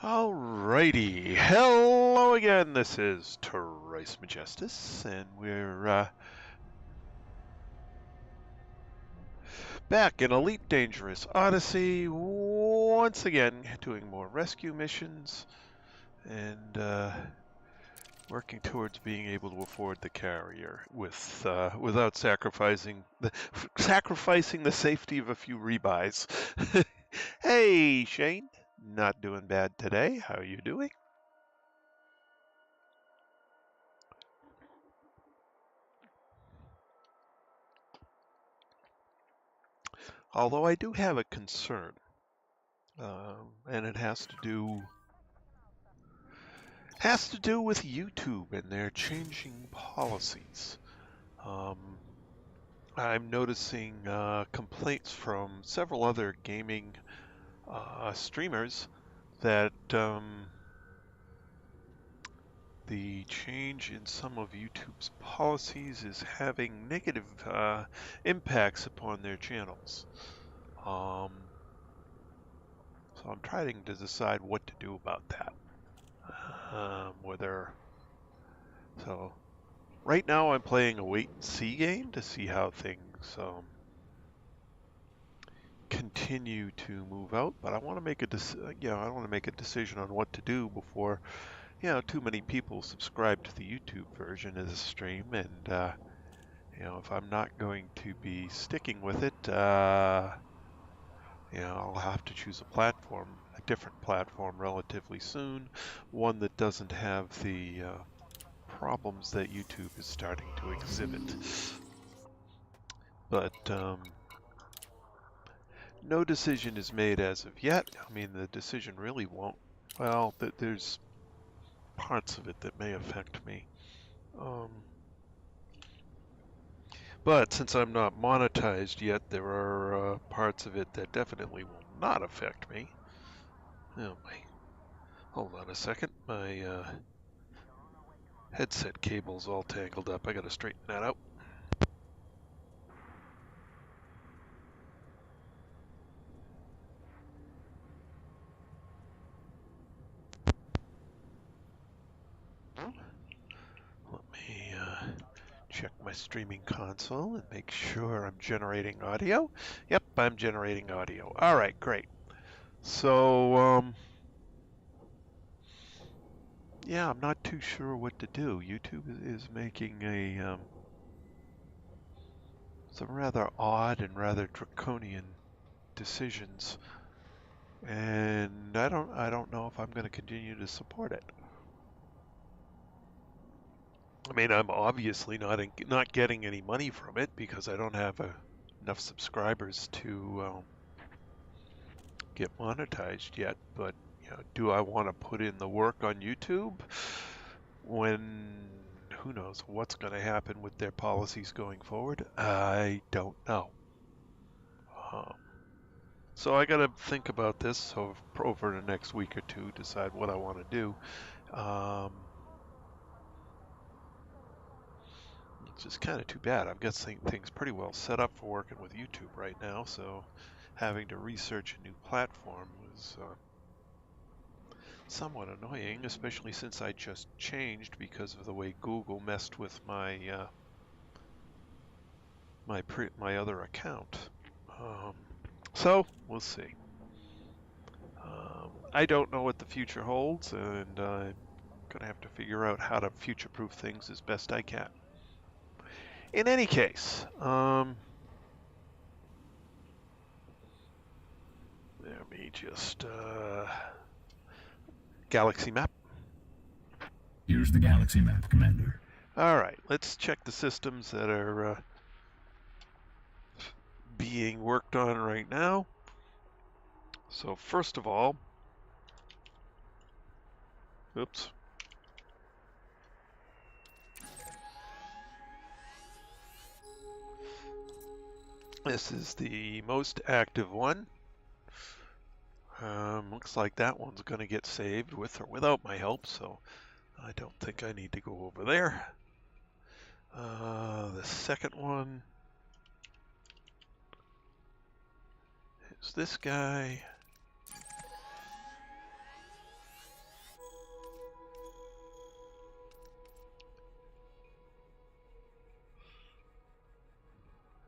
Alrighty, hello again, this is Trice Majestus, and we're back in Elite Dangerous Odyssey, once again doing more rescue missions, and working towards being able to afford the carrier without sacrificing the safety of a few rebuys. Hey, Shane, not doing bad today, how are you doing? Although I do have a concern, and it has to do with YouTube and their changing policies. I'm noticing complaints from several other gaming streamers that the change in some of YouTube's policies is having negative impacts upon their channels. So I'm trying to decide what to do about that. Right now I'm playing a wait and see game to see how things continue to move out, but I want to make a decision on what to do before too many people subscribe to the YouTube version of the stream, and if I'm not going to be sticking with it, I'll have to choose a different platform relatively soon, one that doesn't have the problems that YouTube is starting to exhibit. But no decision is made as of yet. I mean, the decision really won't. Well, there's parts of it that may affect me. But since I'm not monetized yet, there are parts of it that definitely will not affect me. Oh my. Hold on a second. My headset cable's all tangled up. I gotta straighten that out. Let me check my streaming console and make sure I'm generating audio. Yep, I'm generating audio. All right, great. So, yeah, I'm not too sure what to do. YouTube is making some rather odd and rather draconian decisions, and I don't know if I'm going to continue to support it. I mean, I'm obviously not getting any money from it because I don't have enough subscribers to get monetized yet. But do I want to put in the work on YouTube when who knows what's going to happen with their policies going forward? I don't know. So I got to think about this over the next week or two, decide what I want to do. It's just kind of too bad. I've got things pretty well set up for working with YouTube right now, so having to research a new platform was somewhat annoying, especially since I just changed because of the way Google messed with my my other account. So we'll see. I don't know what the future holds, and I'm gonna have to figure out how to future-proof things as best I can. In any case, let me just galaxy map. Here's the galaxy map, Commander. All right, let's check the systems that are being worked on right now. So first of all, oops. This is the most active one. Looks like that one's going to get saved with or without my help, so I don't think I need to go over there. The second one is this guy.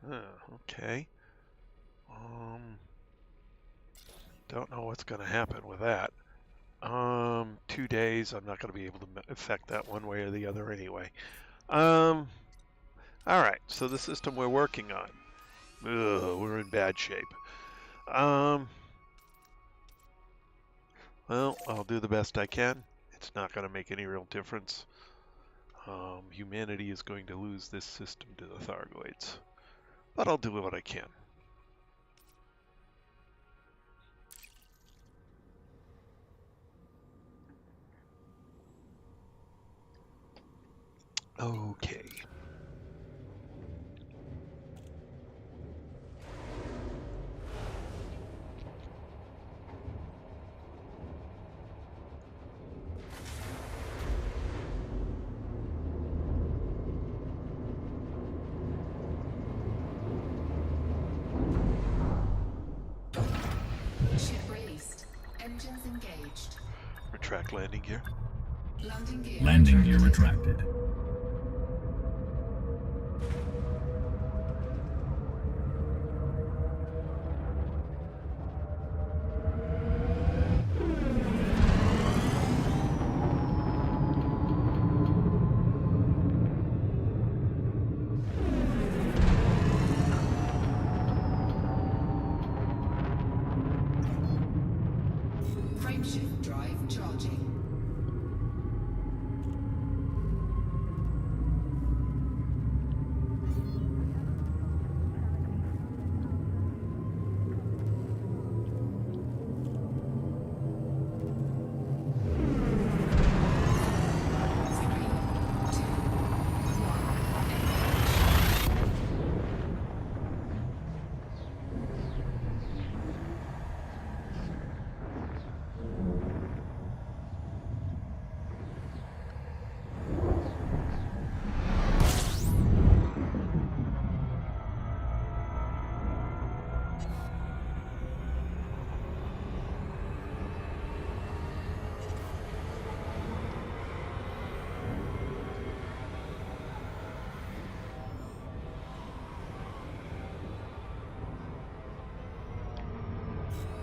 Okay. Don't know what's going to happen with that. 2 days. I'm not going to be able to affect that one way or the other anyway. All right. So the system we're working on. Ugh, we're in bad shape. Well, I'll do the best I can. It's not going to make any real difference. Humanity is going to lose this system to the Thargoids. But I'll do what I can. Okay. Ship released. Engines engaged. Retract landing gear. Landing gear retracted. Frameshift drive charging.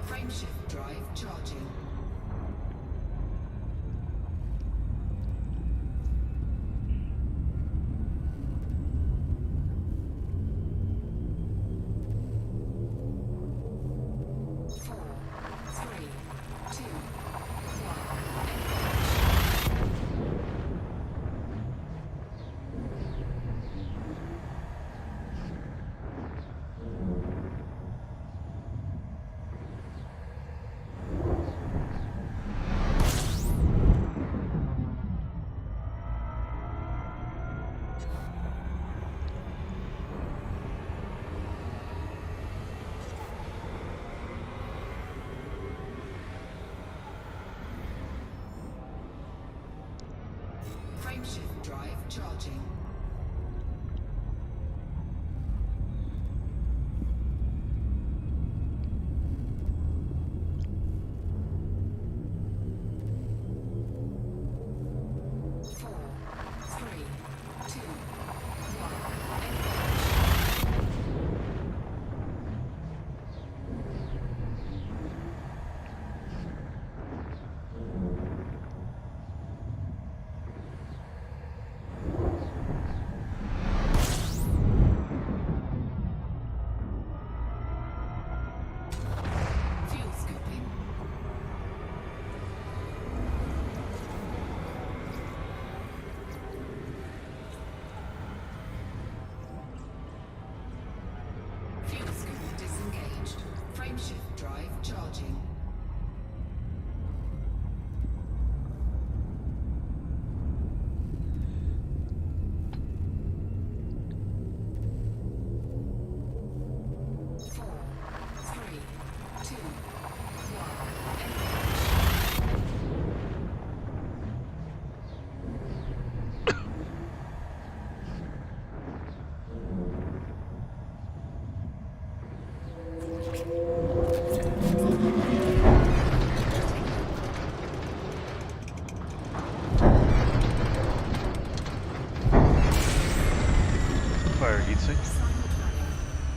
Frameshift drive charging. Frameshift drive charging. Frameshift drive charging.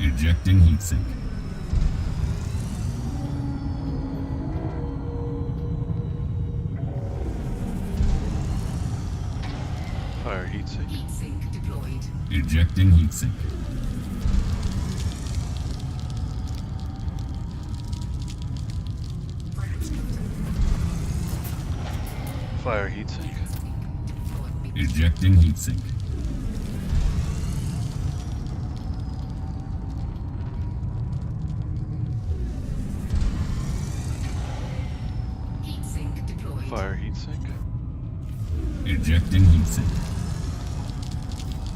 Ejecting heatsink. Fire heatsink. Heatsink deployed. Ejecting heatsink. Fire heatsink. Ejecting heatsink. Heatsink deployed. Fire heatsink. Ejecting heatsink.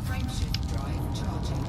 Frameshift drive charging.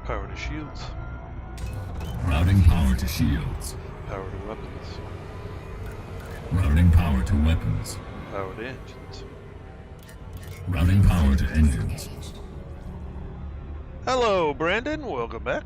Power to shields. Routing power to shields. Power to weapons. Routing power to weapons. Power to engines. Routing power to engines. Engaged. Hello, Brandon. Welcome back.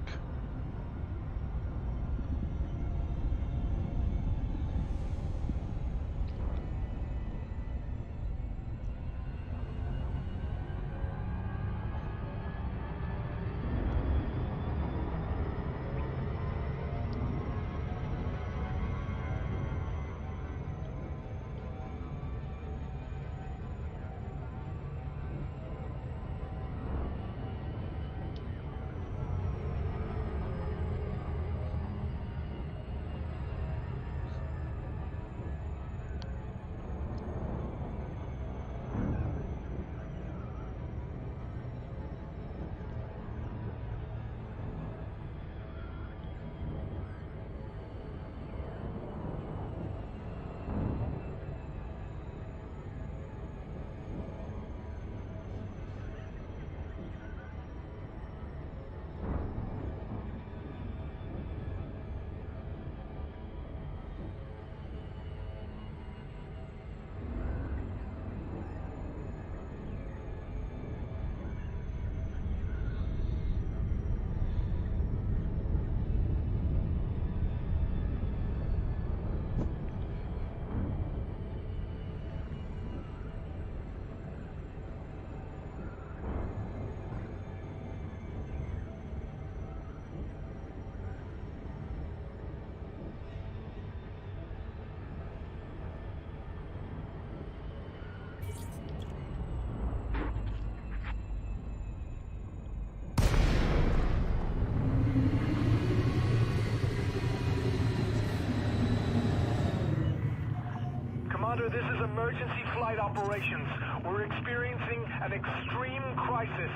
Commander, this is emergency flight operations. We're experiencing an extreme crisis.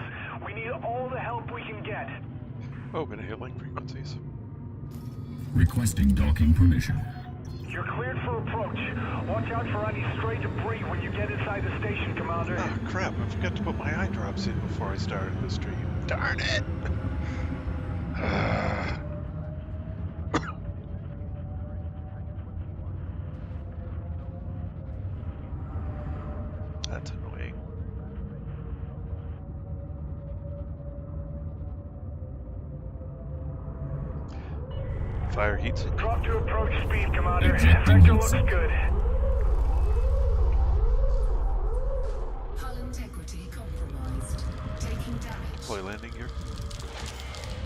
We need all the help we can get. Oh, gonna hit link frequencies. Requesting docking permission. You're cleared for approach. Watch out for any stray debris when you get inside the station, Commander. Ah, crap. I forgot to put my eye drops in before I started the stream. Darn it! That's annoying. Fire heatsink. Drop to approach speed, Commander. Ejecting Vector looks heatsink. good. Hull integrity compromised. Taking damage. Deploy landing gear.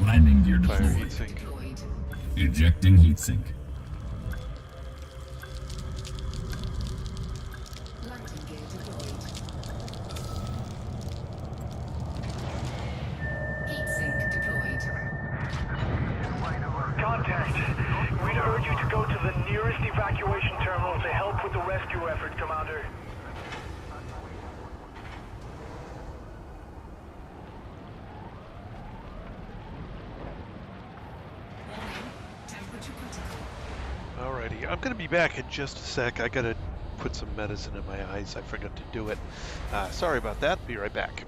Landing gear Fire deployed. heatsink. Deployed. Ejecting heatsink. Landing gear deployed. Heatsink deployed. Contact. We'd urge you to go to the nearest evacuation terminal to help with the rescue effort, Commander. Warning. Temperature critical. Alrighty, I'm gonna be back in just a sec. I gotta put some medicine in my eyes. I forgot to do it. Sorry about that. Be right back.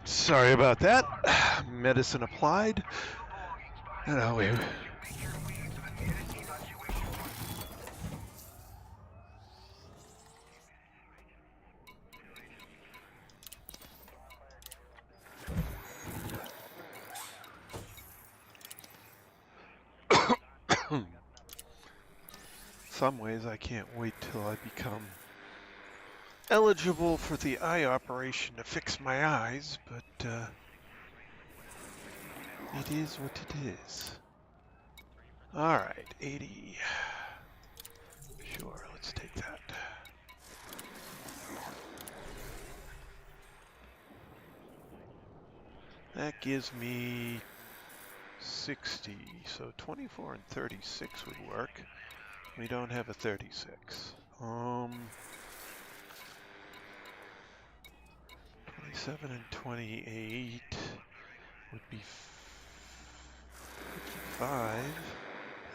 Sorry about that. Medicine applied. No, we. Some ways I can't wait till I become eligible for the eye operation to fix my eyes, but it is what it is. Alright, 80. Sure, let's take that. That gives me 60, so 24 and 36 would work. We don't have a 36. 27 and 28 would be 55.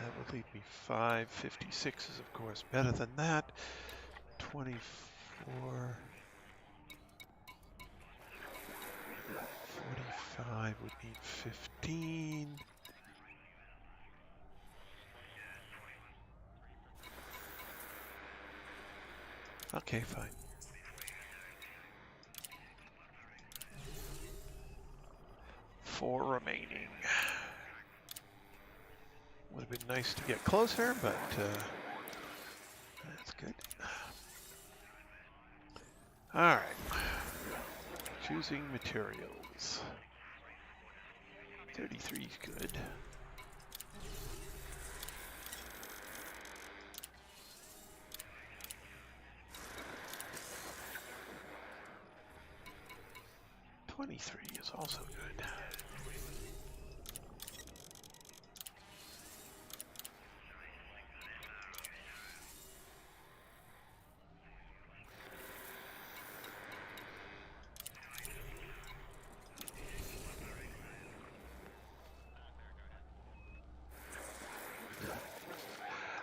That would leave me 5. 56 is, of course, better than that. 24. 45 would need 15. Okay, fine. Four remaining. Would have been nice to get closer, but that's good. All right. Choosing materials. 33 is good. $23 is also good.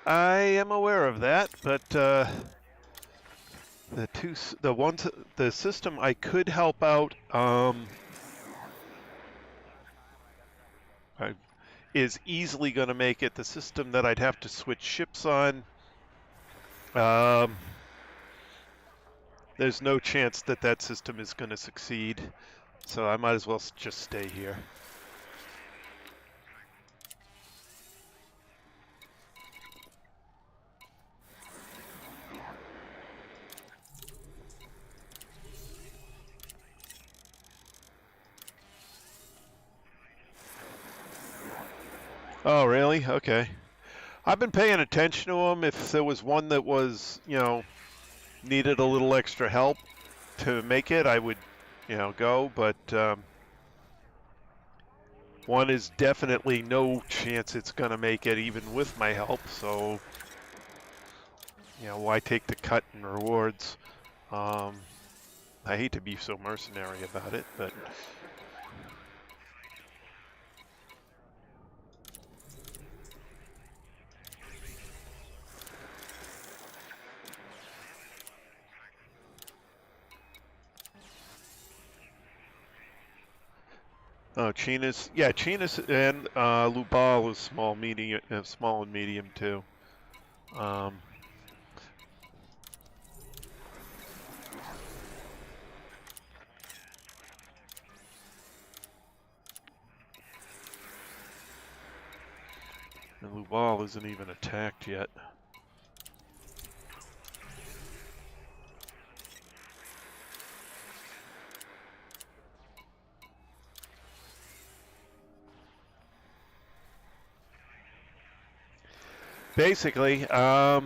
I am aware of that, but the system I could help out is easily going to make it. The system that I'd have to switch ships on, there's no chance that that system is going to succeed, so I might as well just stay here. Oh, really? Okay. I've been paying attention to them. If there was one that was, needed a little extra help to make it, I would, go. But one is definitely no chance it's going to make it, even with my help. So, why take the cut in rewards? I hate to be so mercenary about it, but... Oh, Chinas, yeah, Chinas and Lubal is small, medium, small and medium too. And Lubal isn't even attacked yet. Basically, I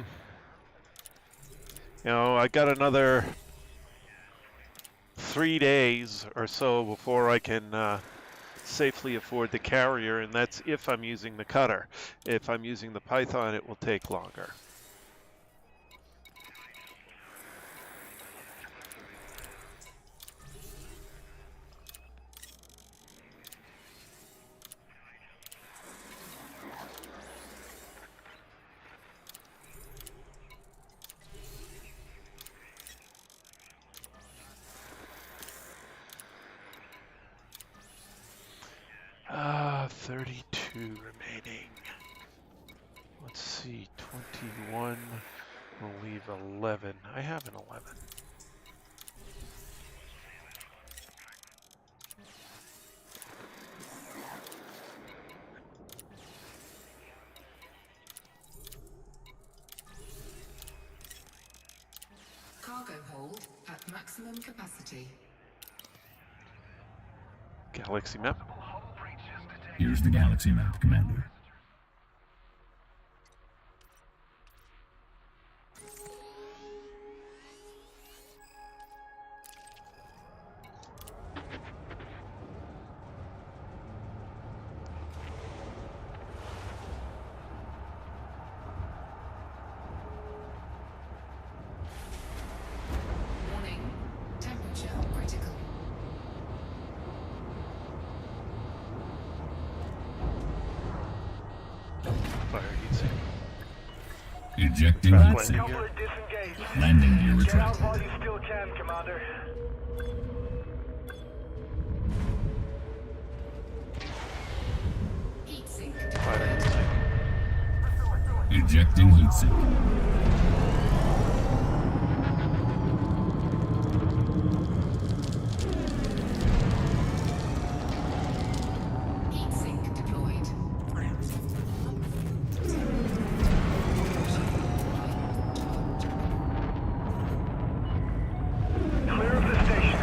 got another 3 days or so before I can safely afford the carrier, and that's if I'm using the cutter. If I'm using the Python, it will take longer. see, 21. We'll leave 11. I have an 11. Cargo hold at maximum capacity. Galaxy map. Here's the galaxy map, Commander. Warning. Temperature critical. Fire heat sink. Ejecting Trap heat sink. landing Coupler gear. disengaged. Landing gear Get out retracted. while you still can, Commander. Heat sink Fire deployed. heat sink. Ejecting heat sink. Heat sink deployed. Clear of the station.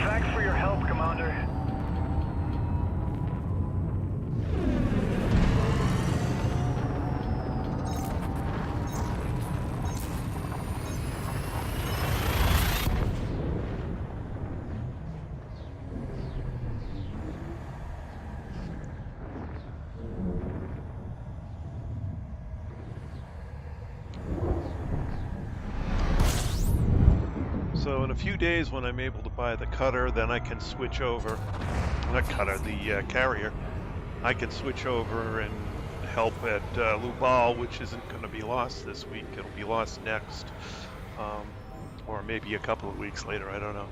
Thanks for your help, Commander. So in a few days, when I'm able to buy the cutter, then I can switch over. Not cutter, the carrier. I can switch over and help at Lubal, which isn't going to be lost this week. It'll be lost next, or maybe a couple of weeks later. I don't know.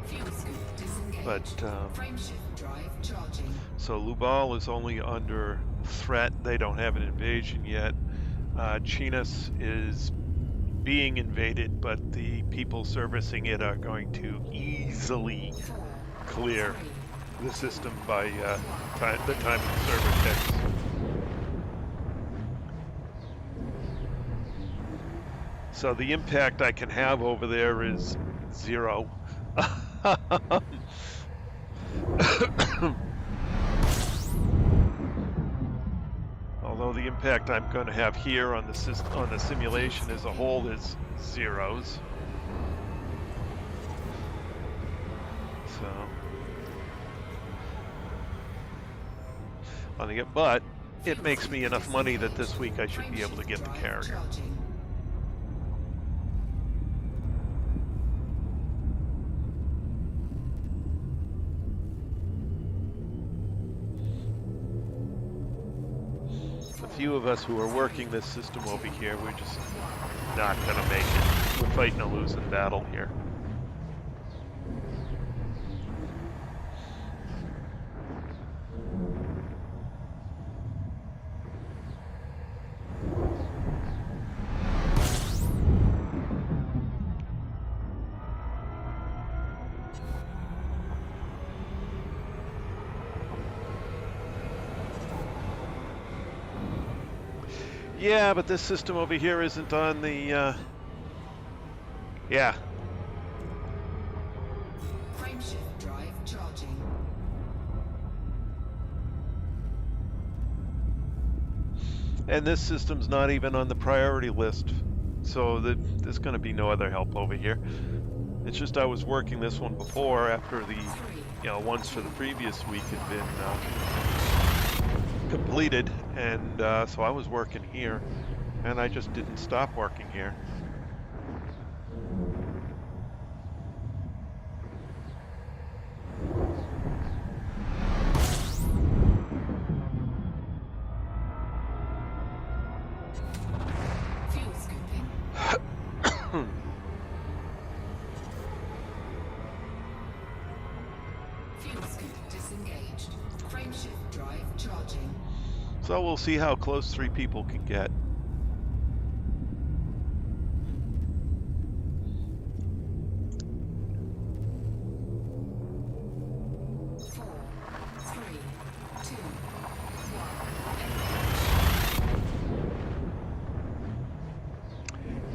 Fuel scoop disengaged. But Frameshift drive charging. so Lubal is only under threat. They don't have an invasion yet. Chinas is being invaded, but the people servicing it are going to easily 4, clear 3, the system by the time of the server checks. So the impact I can have over there is 0. Although the impact I'm going to have here on the simulation as a whole is 0s. So, but it makes me enough money that this week I should be able to get the carrier. Charging. A few of us who are working this system over here, we're just not going to make it. We're fighting a losing battle here. Yeah, but this system over here isn't on the, yeah. Frameshift drive charging. And this system's not even on the priority list. So there's going to be no other help over here. It's just I was working this one before after the, ones for the previous week had been completed. And so I was working here. And I just didn't stop working here. Fuel scooping. Fuel scoop disengaged. Frameshift drive charging. So we'll see how close 3 people can get.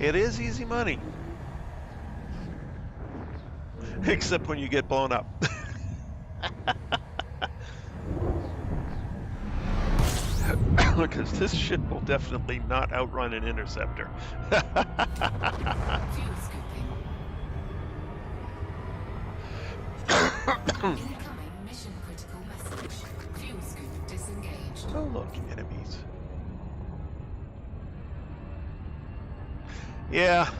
It is easy money. Except when you get blown up. Because this ship will definitely not outrun an interceptor. Fuel scooping. Incoming mission critical message. Fuel scoop disengaged. Oh look, enemies. Yeah.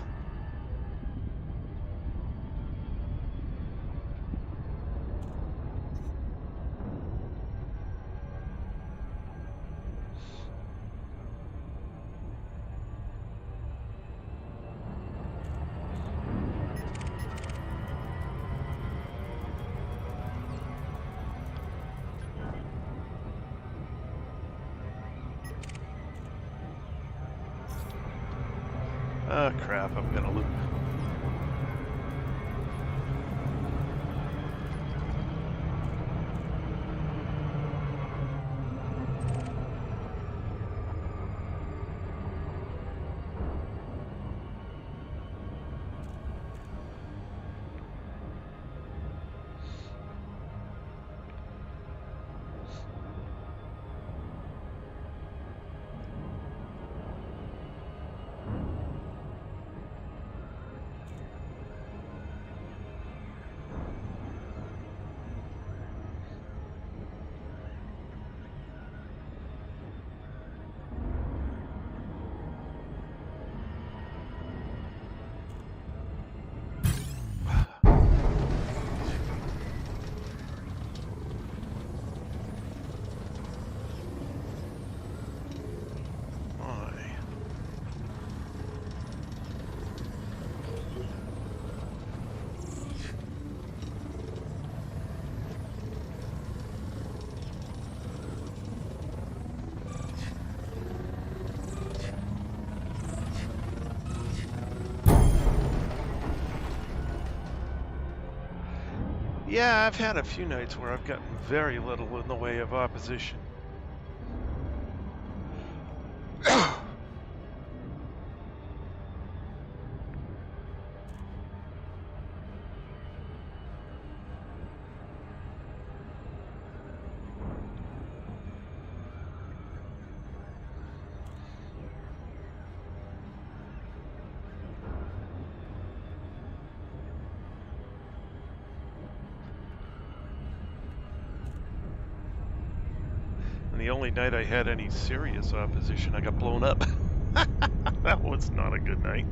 Oh crap, I'm gonna loop. Yeah, I've had a few nights where I've gotten very little in the way of opposition. And the only night I had any serious opposition, I got blown up. That was not a good night.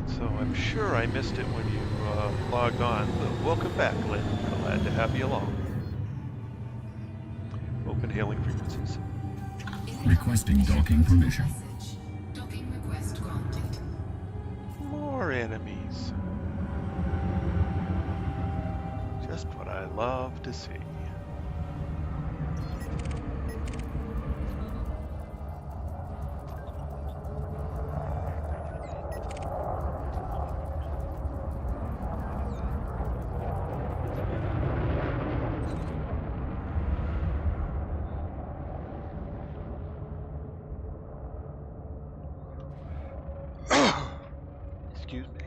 So I'm sure I missed it when you logged on, but welcome back, Lynn. Glad to have you along. Open hailing frequencies. Requesting docking permission. Message. Docking request granted. More enemies. Just what I love to see. Excuse me.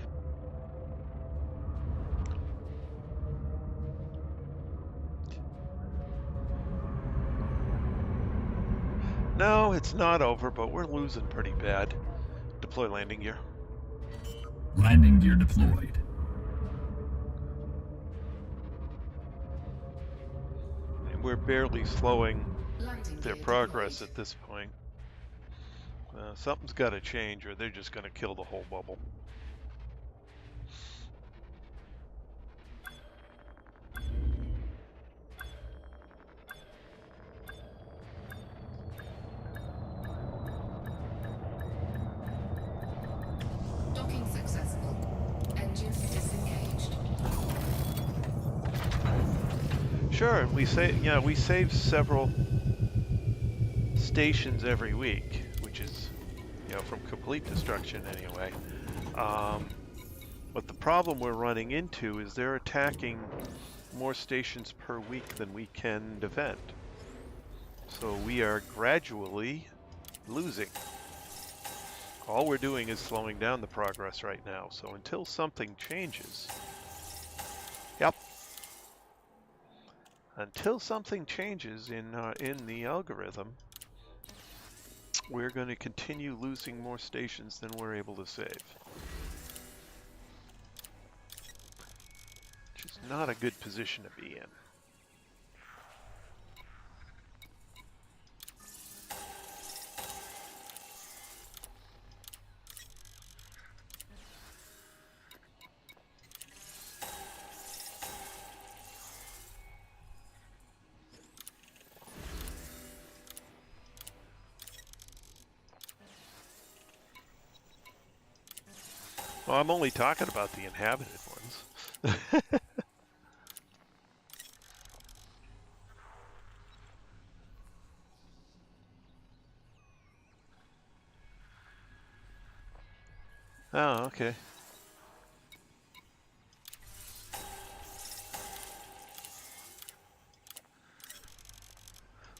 No, it's not over, but we're losing pretty bad. Deploy landing gear. Landing gear deployed. we're barely slowing Landing their gear progress deployed. at this point. Something's got to change, or they're just going to kill the whole bubble. Docking successful. Engine disengaged. Sure, we save several stations every week, which is, from complete destruction anyway. But the problem we're running into is they're attacking more stations per week than we can defend. So we are gradually losing. All we're doing is slowing down the progress right now. So until something changes, until something changes in the algorithm, we're going to continue losing more stations than we're able to save. Which is not a good position to be in. Well, I'm only talking about the inhabited ones. Oh, okay.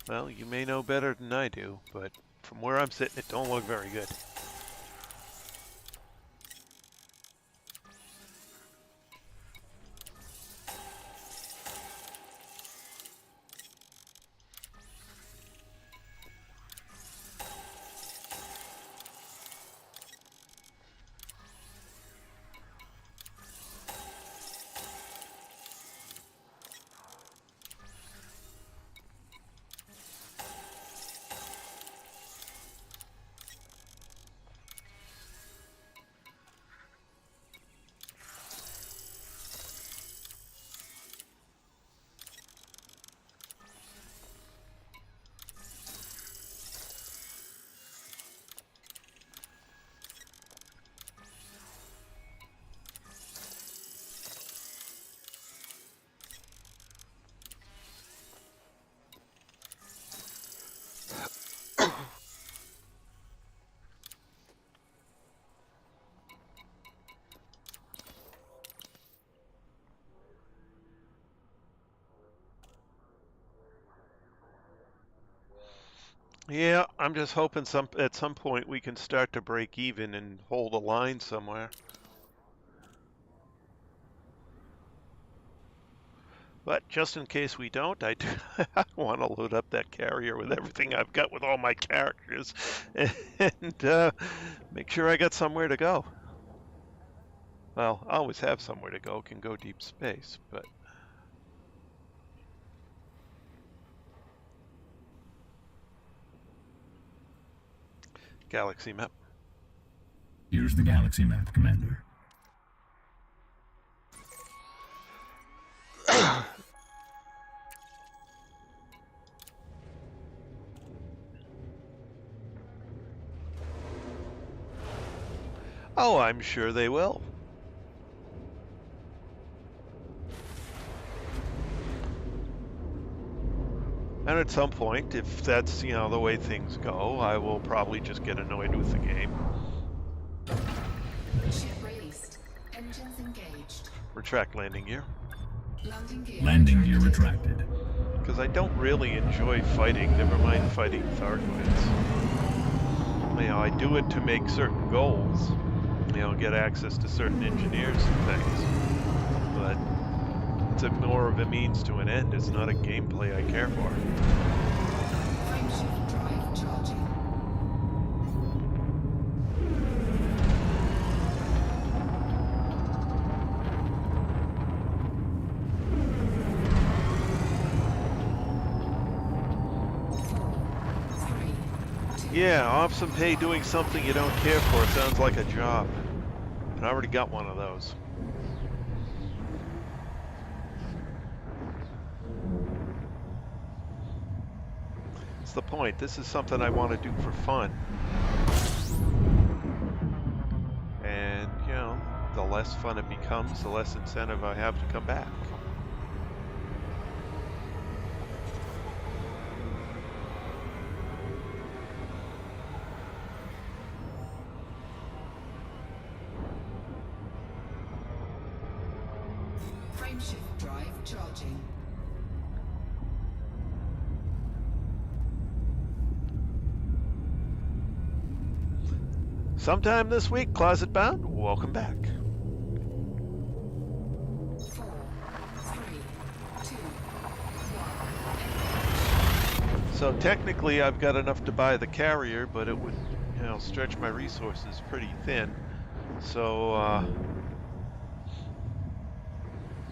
Well, you may know better than I do, but from where I'm sitting, it don't look very good. Yeah, I'm just hoping at some point we can start to break even and hold a line somewhere. But just in case we don't, I want to load up that carrier with everything I've got with all my characters and make sure I got somewhere to go. Well, I always have somewhere to go, can go deep space, but... Galaxy map. Here's the galaxy map, Commander. Oh, I'm sure they will. And at some point, if that's, the way things go, I will probably just get annoyed with the game. Ship released. Engines engaged. Retract landing gear. Landing gear retracted. Because I don't really enjoy fighting, never mind fighting Thargoids. I do it to make certain goals. Get access to certain engineers and things. But it's more of a means to an end. It's not a gameplay I care for. Frameshift drive charging. Yeah, off some pay doing something you don't care for sounds like a job. And I already got one of those. That's the point. This is something I want to do for fun. And, you know, the less fun it becomes, the less incentive I have to come back. Frameshift drive charging. Sometime this week, Closet Bound, welcome back. 4, 3, 2, 1. So technically I've got enough to buy the carrier, but it would, you know, stretch my resources pretty thin. So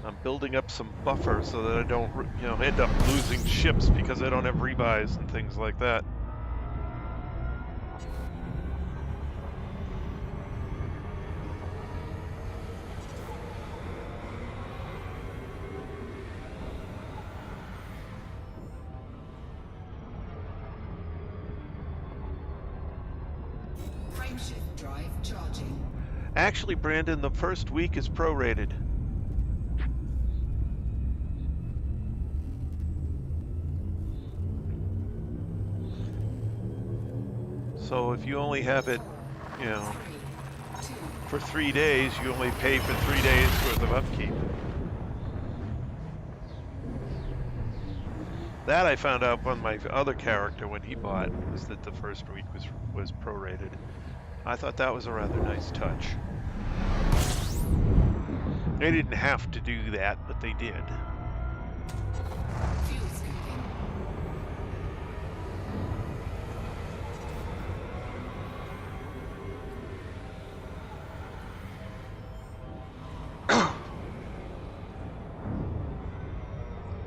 I'm building up some buffer so that I don't, you know, end up losing ships because I don't have rebuys and things like that. Frameshift drive charging. Actually, Brandon, the first week is prorated. So if you only have it, you know, 3, 2, for 3 days, you only pay for 3 days worth of upkeep. That I found out on my other character when he bought, was that the first week was prorated. I thought that was a rather nice touch. They didn't have to do that, but they did. fuel scooping.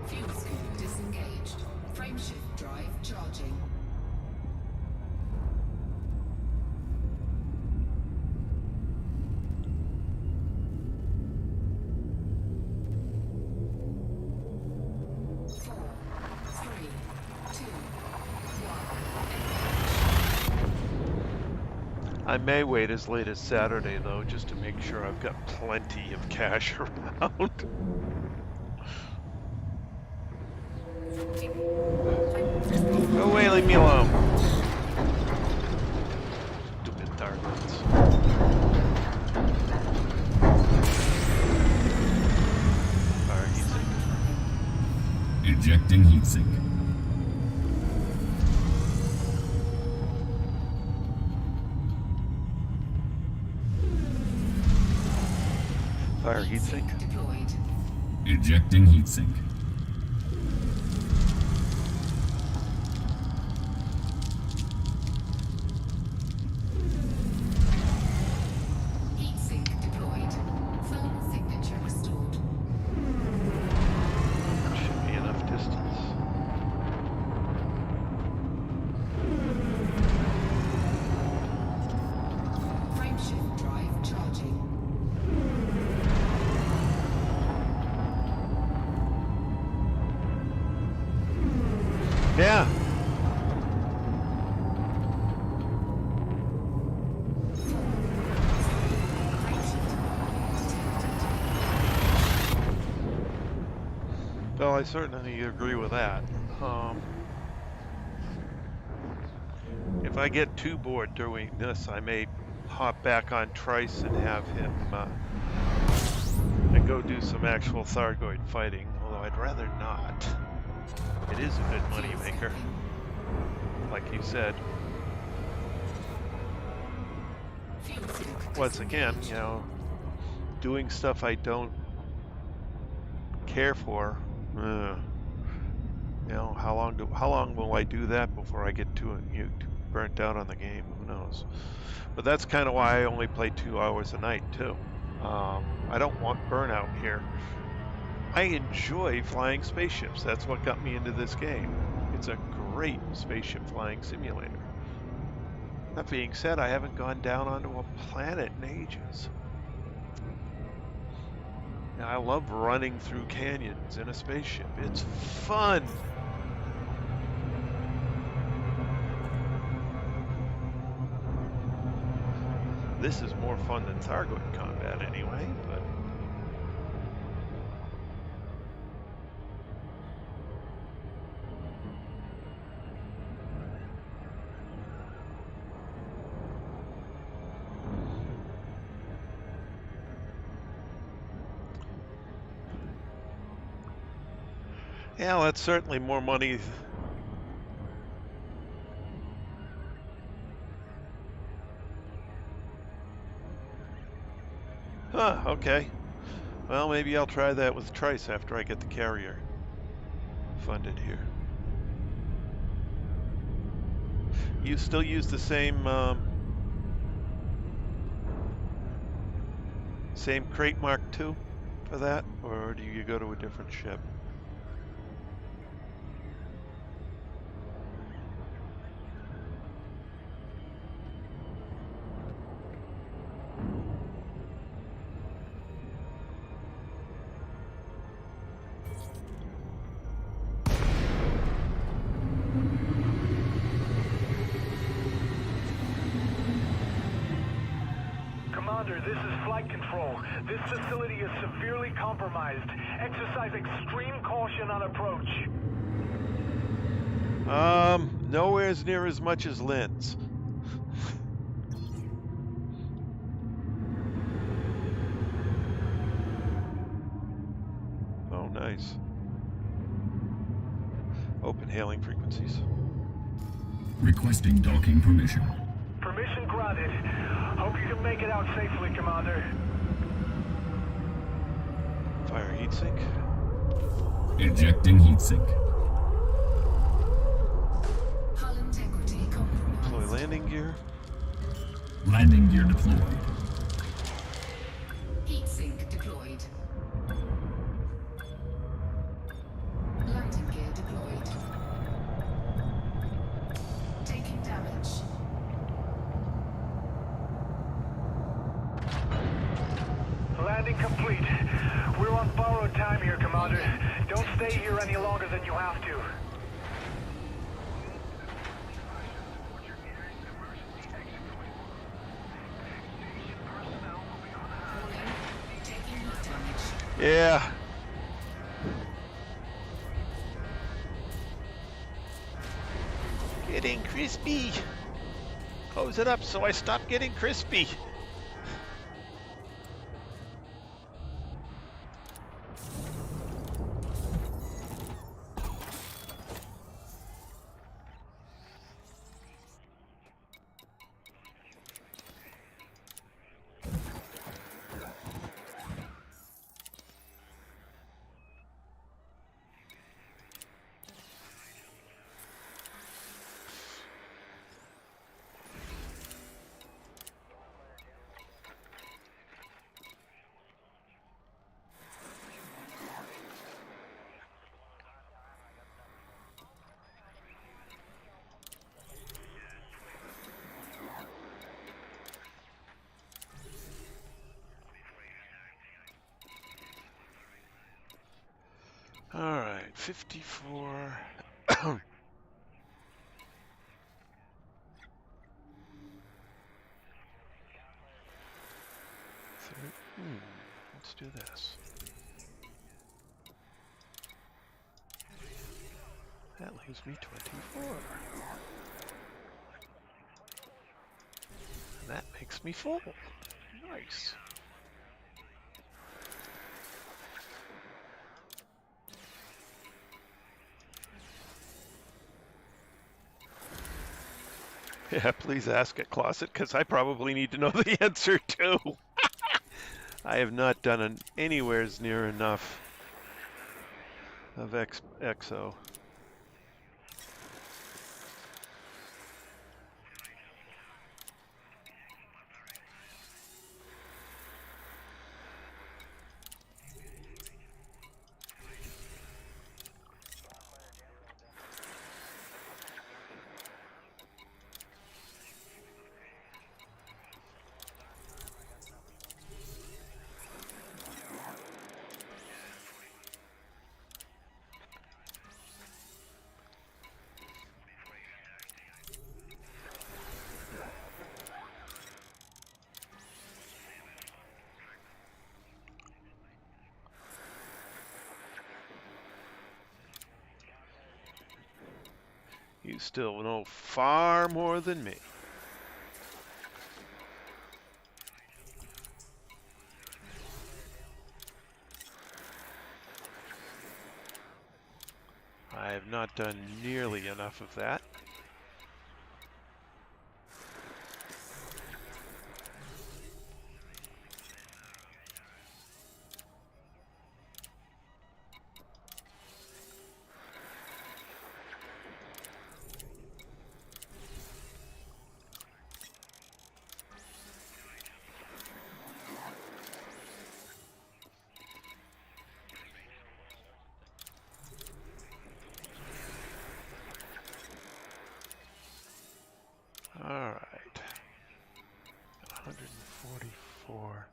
Fuel scoop disengaged. Frameshift drive charging. I may wait as late as Saturday, though, just to make sure I've got plenty of cash around. Go away, leave me alone. Stupid Darkwings. Fire heatsink. Ejecting heatsink. Fire heatsink. Deployed. Ejecting heatsink. Heatsink deployed. Thermal signature restored. Should be enough distance. Frameshift drive charging. Yeah. Well, I certainly agree with that. If I get too bored doing this, I may hop back on Trice and have him and go do some actual Thargoid fighting, although I'd rather not. It is a good money maker, like you said. Fuel scoop Once again, disengaged. you know, doing stuff I don't care for. You know, how long will I do that before I get too burnt out on the game? Who knows? But that's kind of why I only play 2 hours a night too. I don't want burnout here. I enjoy flying spaceships. That's what got me into this game. It's a great spaceship flying simulator. That being said, I haven't gone down onto a planet in ages. Yeah, I love running through canyons in a spaceship. It's fun. This is more fun than Thargoid combat anyway, but... yeah, well, that's certainly more money. Huh, okay. Well, maybe I'll try that with Trice after I get the carrier funded here. You still use the same same Crate Mark II for that, or do you go to a different ship? Commander, this is Flight Control. This facility is severely compromised. Exercise extreme caution on approach. Nowhere near as much as Lynn's. Oh, nice. Open hailing frequencies. Requesting docking permission. Permission granted. Hope you can make it out safely, Commander. Fire heatsink. Ejecting heatsink. Hull integrity compromised. Deploy landing gear. Landing gear deployed. Heatsink deployed. Landing gear deployed. Taking damage. Landing complete. We're on borrowed time here, Commander. Don't stay here any longer than you have to. Warning. Taking heat damage. Yeah. Getting crispy. Close it up so I stop getting crispy. All right, 54. Let's do this. That leaves me 24. And that makes me full. Nice. Yeah, please ask it, Closet, because I probably need to know the answer too. I have not done anywhere near enough of EXO. You still know far more than me. I have not done nearly enough of that. All right. 144.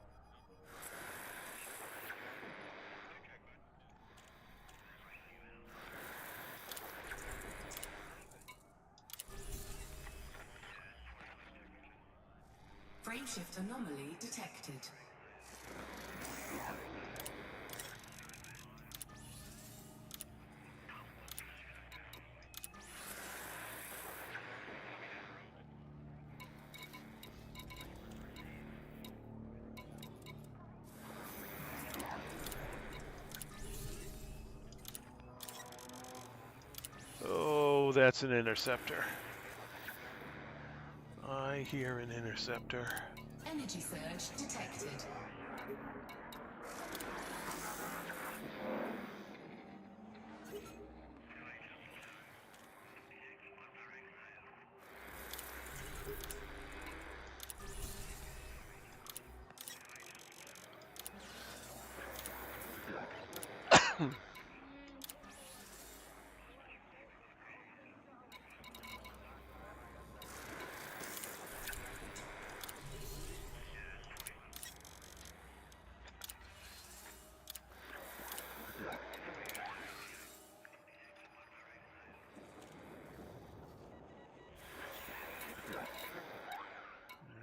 Frameshift anomaly detected. Oh, that's an interceptor. I hear an interceptor. Energy surge detected.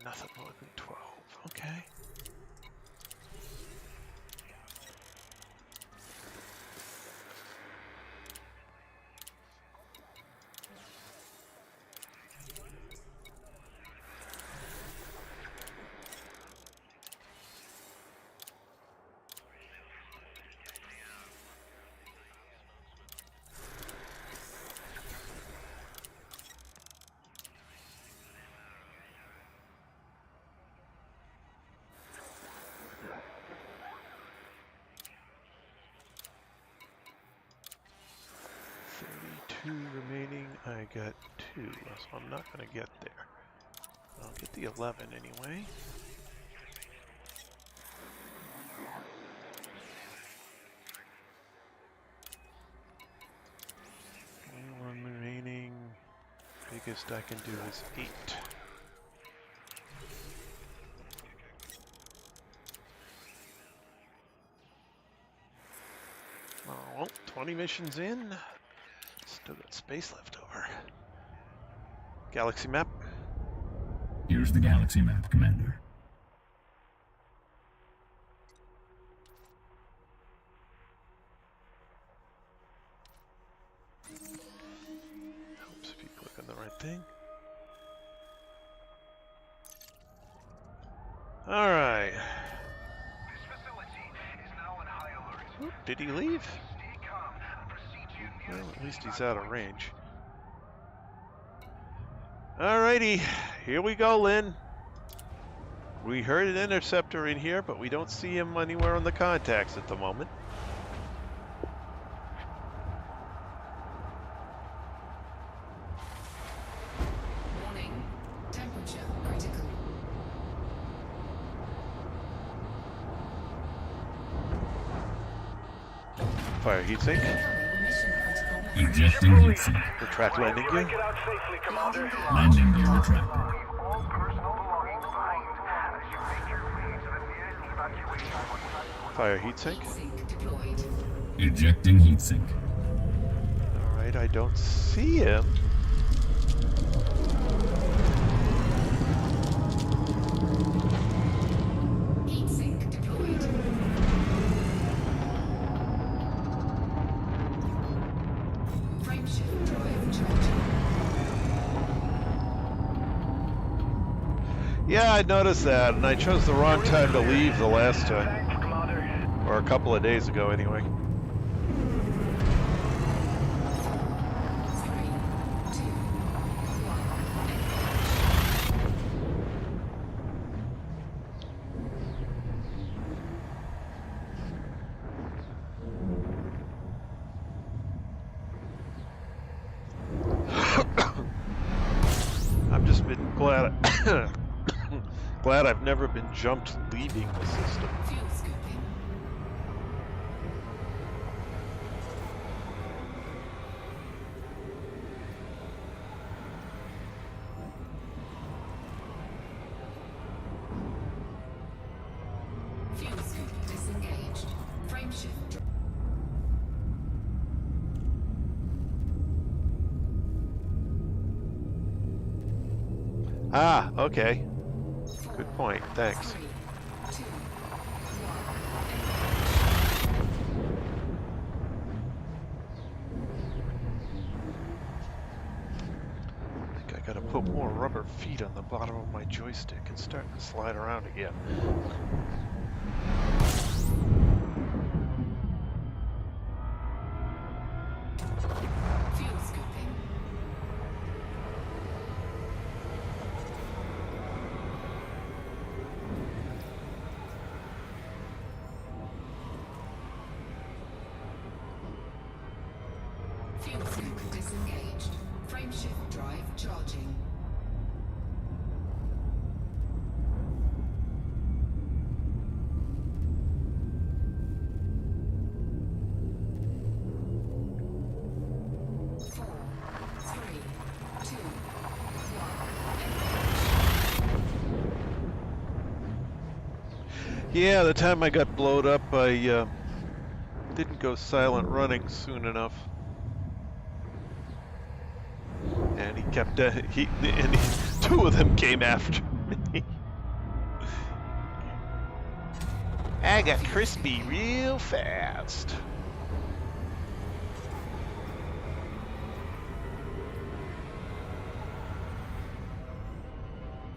Nothing more than 12. Okay. Two remaining. I got 2, so I'm not going to get there. I'll get the 11 anyway. Only 1 remaining. Biggest I can do is 8. Oh, well, 20 missions in. Still got space left over. Galaxy map. Here's the galaxy map, Commander. Helps if you click on the right thing. All right. This facility is now on high alert. Oop, did he leave? Stay calm and proceed to your Well, nearest at least he's contact out of point. range. Alrighty, here we go, Lynn. We heard an interceptor in here, but we don't see him anywhere on the contacts at the moment. Warning. Temperature critical. Fire heatsink. Incoming mission critical message. Ejecting heatsink. Retract landing Make gear. it out safely, Commander. Landing gear retracted. Leave all personal belongings behind as you make your way to the nearest evacuation point. Fire heatsink. Heatsink deployed. Ejecting heatsink. Alright, I don't see him. Heatsink deployed. Frameshift drive charging. Yeah, I noticed that, and I chose the wrong time to leave the last time. Thanks, Commander. Or a couple of days ago, anyway. 3, 2, 1. I'm just been glad glad I've never been jumped leaving the system. Fuel scooping. Fuel scoop disengaged. Frameshift. Ah, okay. Good point. Thanks. 3, 2, 1. I think I gotta put more rubber feet on the bottom of my joystick. It's starting to slide around again. Fuel scooping. Fuel scoop disengaged. Frameshift drive charging. Four, three, two, one. Yeah, the time I got blowed up, I didn't go silent running soon enough. And he kept, two of them came after me. I got crispy real fast.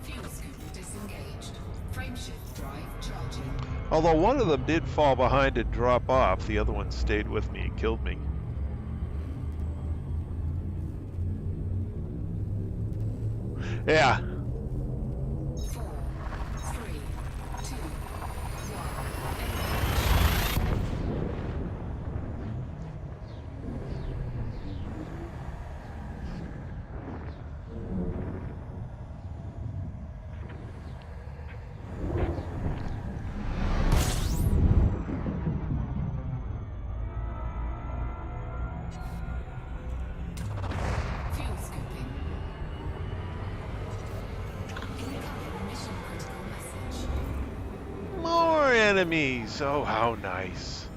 Fuel scoop disengaged. Frameshift drive charging. Although one of them did fall behind and drop off, the other one stayed with me and killed me. Yeah. 4, 3, 2, 1. Fuel scooping. Incoming mission critical message. More enemies. Oh, how nice.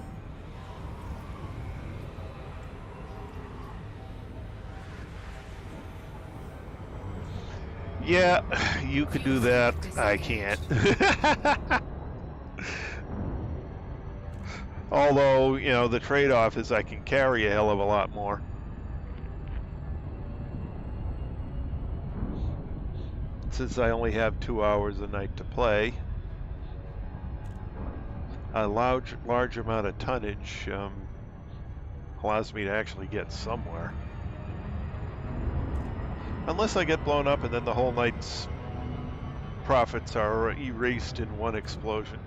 Yeah, you could do that. I can't. Although, you know, the trade-off is I can carry a hell of a lot more. Since I only have 2 hours a night to play, a large amount of tonnage allows me to actually get somewhere. Unless I get blown up and then the whole night's profits are erased in one explosion.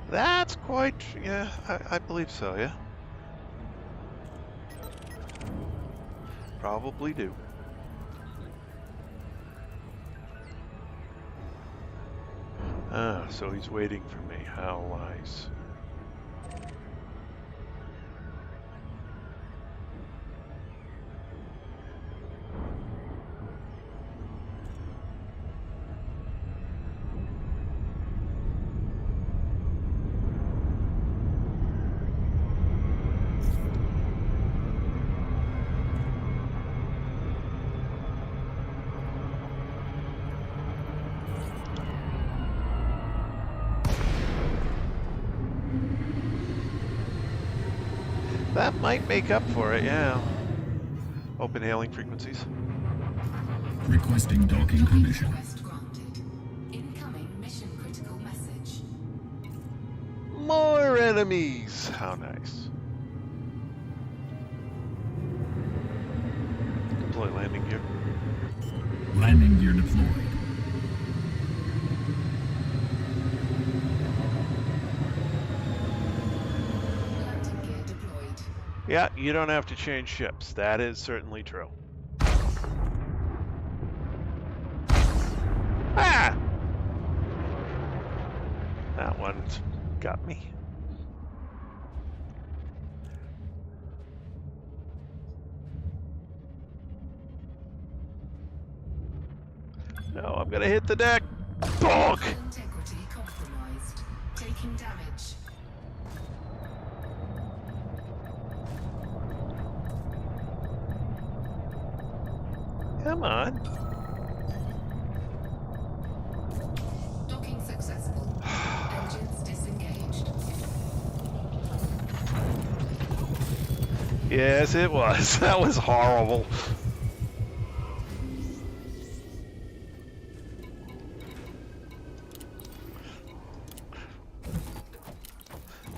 That's quite, yeah, I believe so, yeah. Probably do. Ah, so he's waiting for me. How nice. That might make up for it, yeah. Open hailing frequencies. Requesting docking Docking permission. request granted. Incoming mission critical message. More enemies! How nice. Deploy landing gear. Landing gear deployed. Landing gear deployed. Yeah, you don't have to change ships. That is certainly true. Ah! That one's got me. No, I'm gonna hit the deck. Bonk! Integrity compromised. Taking damage. Come on. Docking successful. Engines disengaged. Yes, it was. That was horrible.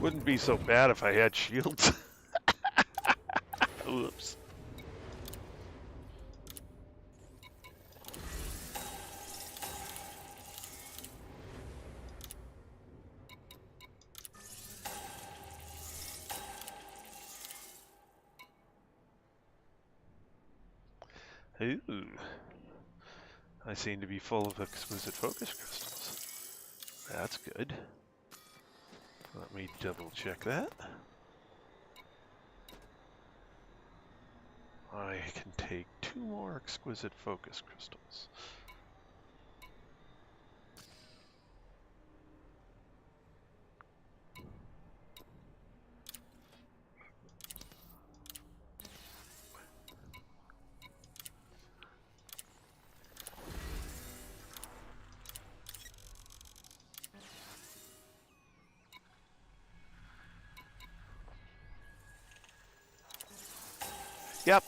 Wouldn't be so bad if I had shields. Oops. Ooh. I seem to be full of exquisite focus crystals. That's good. Let me double check that. I can take 2 more exquisite focus crystals. Yep.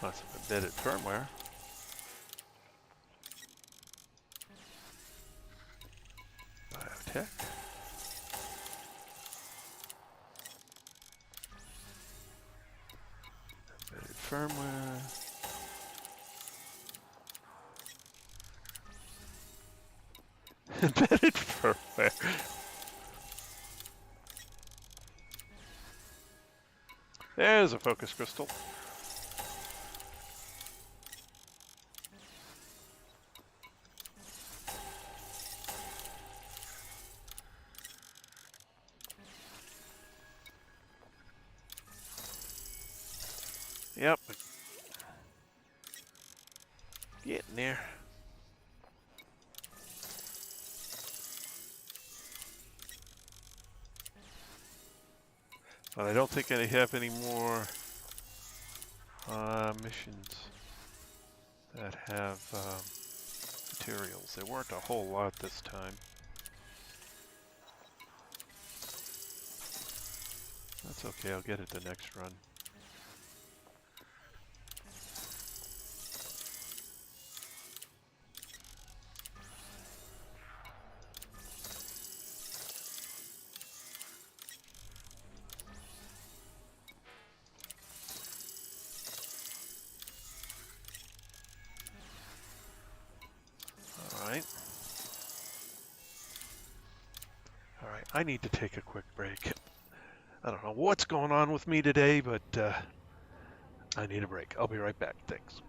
That's some embedded firmware. Biotech. Embedded firmware. Embedded firmware. There's a focus crystal. Yep. Getting there. But I don't think I have any more missions that have materials. There weren't a whole lot this time. That's okay, I'll get it the next run. Alright. Alright, I need to take a quick break. I don't know what's going on with me today, but I need a break. I'll be right back. Thanks.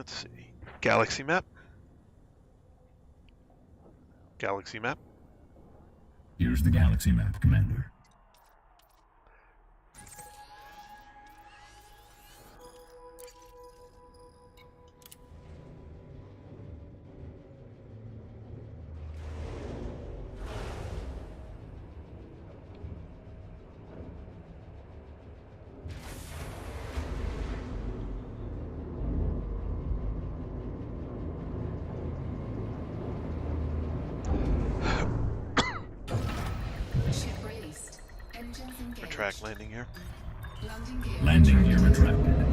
Let's see. Galaxy map. Galaxy map. Here's the galaxy map, Commander. Ship released. Engines engaged. Retract landing here. Landing gear. Landing gear retracted.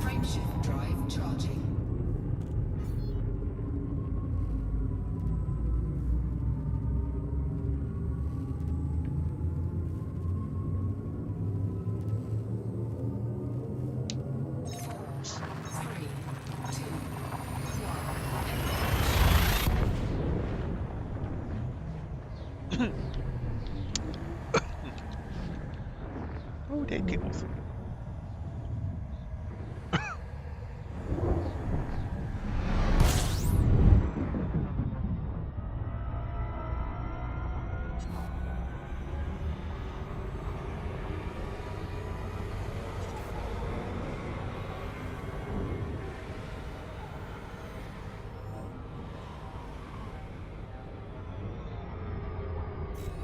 Frameshift drive charging. Three, two, Oh, they tickles.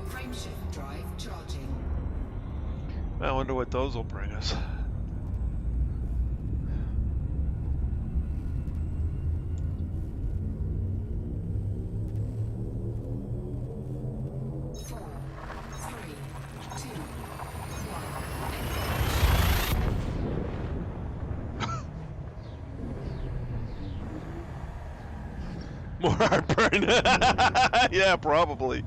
Frameshift drive charging. I wonder what those will bring us. Four, three, two, one. More heartburn. Yeah, probably.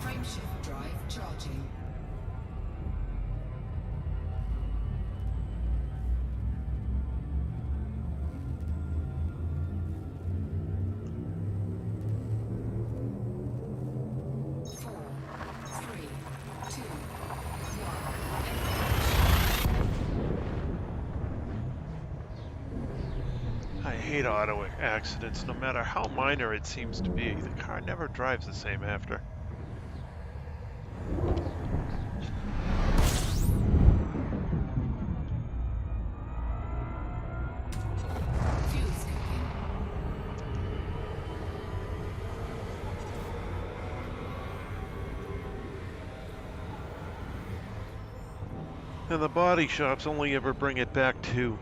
Frameshift drive charging. Four, three, two, one. I hate auto accidents, no matter how minor it seems to be. The car never drives the same after. Fuel scooping. And the body shops only ever bring it back to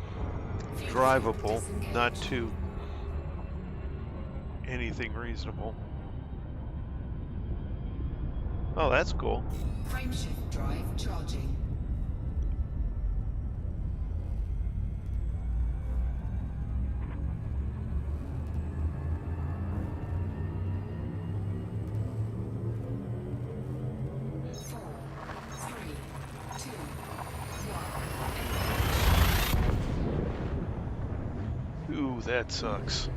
Fuel drivable, disengaged. not to anything reasonable. Oh, that's cool. Frameshift drive charging. Four, three, two, one. Ooh, that sucks.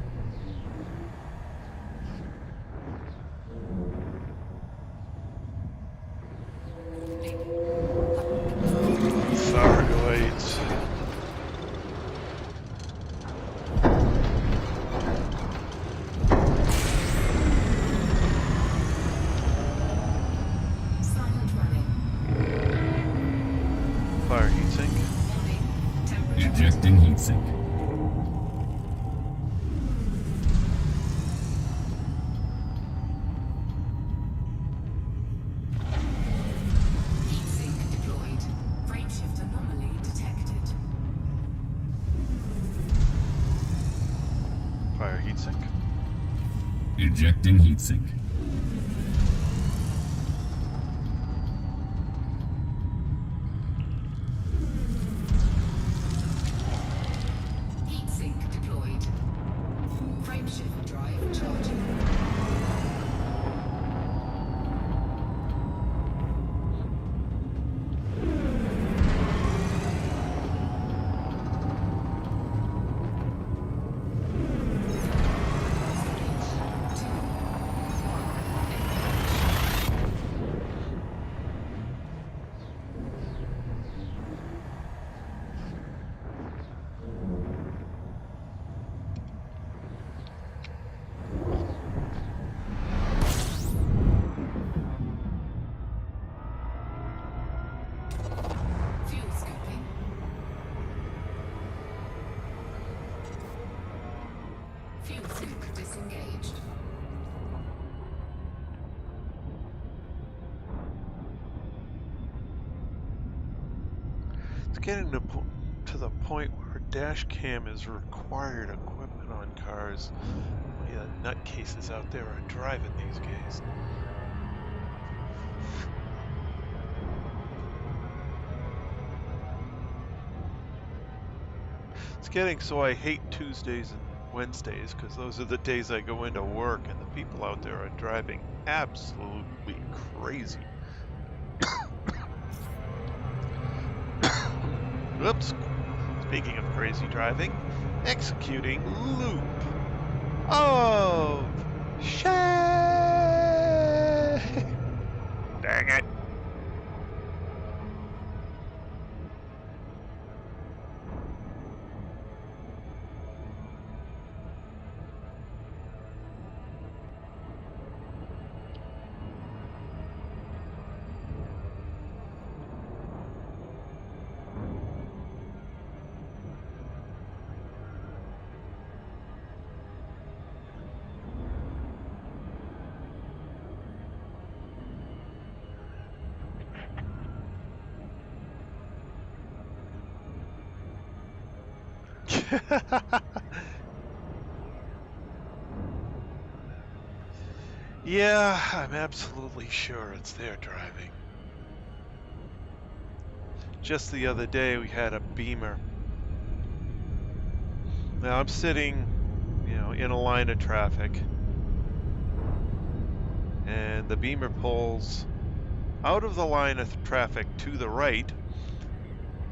Thargoids. Silent running. heatsink. Ejecting heatsink. Heatsink deployed. Frameshift drive charging. Fuel scooping. Fuel scoop disengaged. It's getting to the point where dash cam is required equipment on cars. Yeah, nutcases out there are driving these days. It's getting so I hate Tuesdays and Wednesdays because those are the days I go into work and the people out there are driving absolutely crazy. Whoops. Speaking of crazy driving, executing loop of shame. Dang it. Yeah, I'm absolutely sure it's their driving. Just the other day we had a Beamer. Now I'm sitting, in a line of traffic. And the Beamer pulls out of the line of traffic to the right,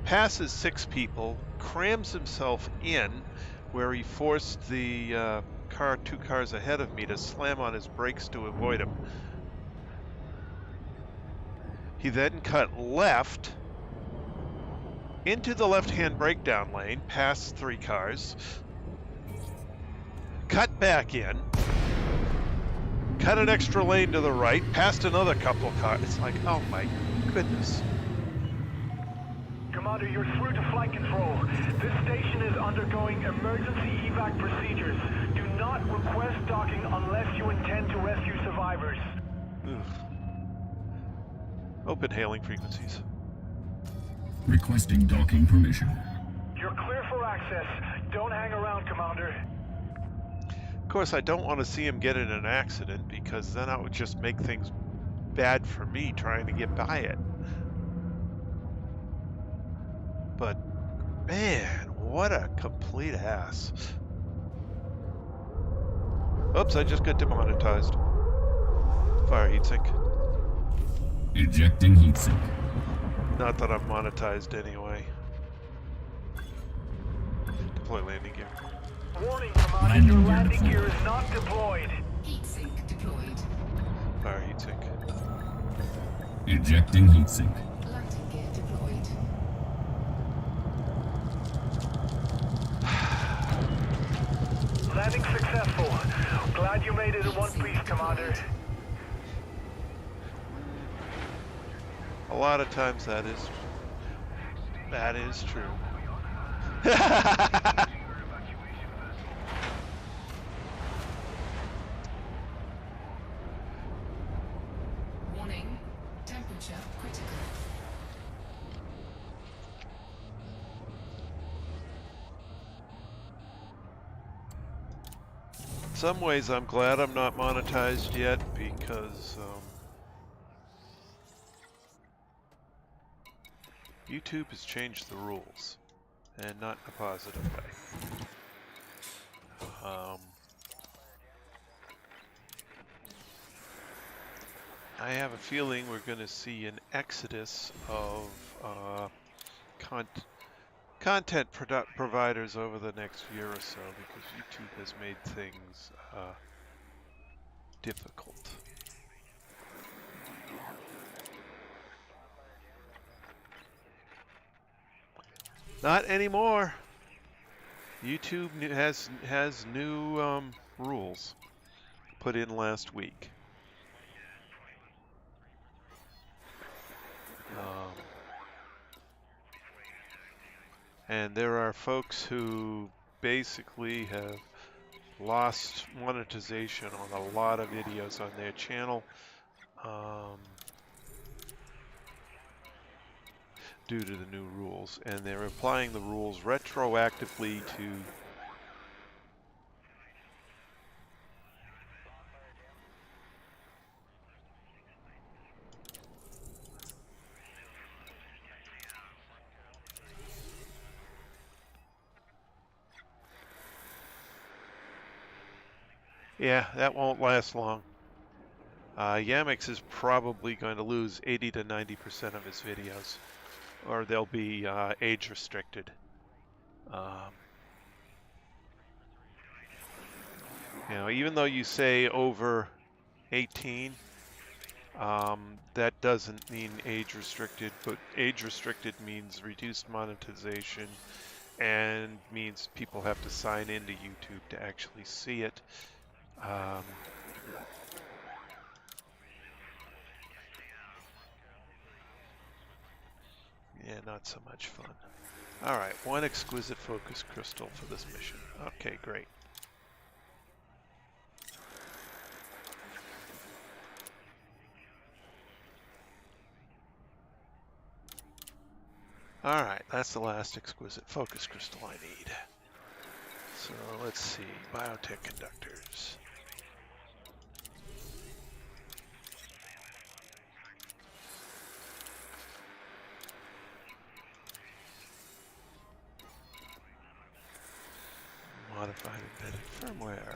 passes 6 people, crams himself in where he forced the 2 cars ahead of me to slam on his brakes to avoid him. He then cut left into the left-hand breakdown lane, past 3 cars, cut back in, cut an extra lane to the right, past another couple cars. It's like, oh my goodness. Commander, you're through to flight control. This station is undergoing emergency evac procedures. Do not request docking unless you intend to rescue survivors. Ugh. Open hailing frequencies. Requesting docking permission. You're clear for access. Don't hang around, Commander. Of course, I don't want to see him get in an accident because then that would just make things bad for me trying to get by it. But, man, what a complete ass. Oops, I just got demonetized. Fire heatsink. Ejecting heatsink. Not that I'm monetized anyway. Deploy landing gear. Warning, Commander, Landing your gear landing deployed. gear is not deployed. Heatsink deployed. Fire heatsink. Ejecting heatsink. Landing gear deployed. Landing successful. Glad you made it in one piece, Commander. A lot of times that is true. Warning. Temperature critical. some ways I'm glad I'm not monetized yet because YouTube has changed the rules, and not in a positive way. I have a feeling we're going to see an exodus of content providers over the next year or so because YouTube has made things difficult. Not anymore. YouTube has new rules put in last week. And there are folks who basically have lost monetization on a lot of videos on their channel due to the new rules, and they're applying the rules retroactively to yeah, that won't last long. Yamix is probably going to lose 80 to 90% of his videos, or they'll be age restricted. You know, even though you say over 18, that doesn't mean age restricted, but age restricted means reduced monetization and means people have to sign into YouTube to actually see it. Yeah, not so much fun. All right, 1 exquisite focus crystal for this mission. Okay, great. All right, that's the last exquisite focus crystal I need. So let's see, biotech conductors. Modified embedded firmware.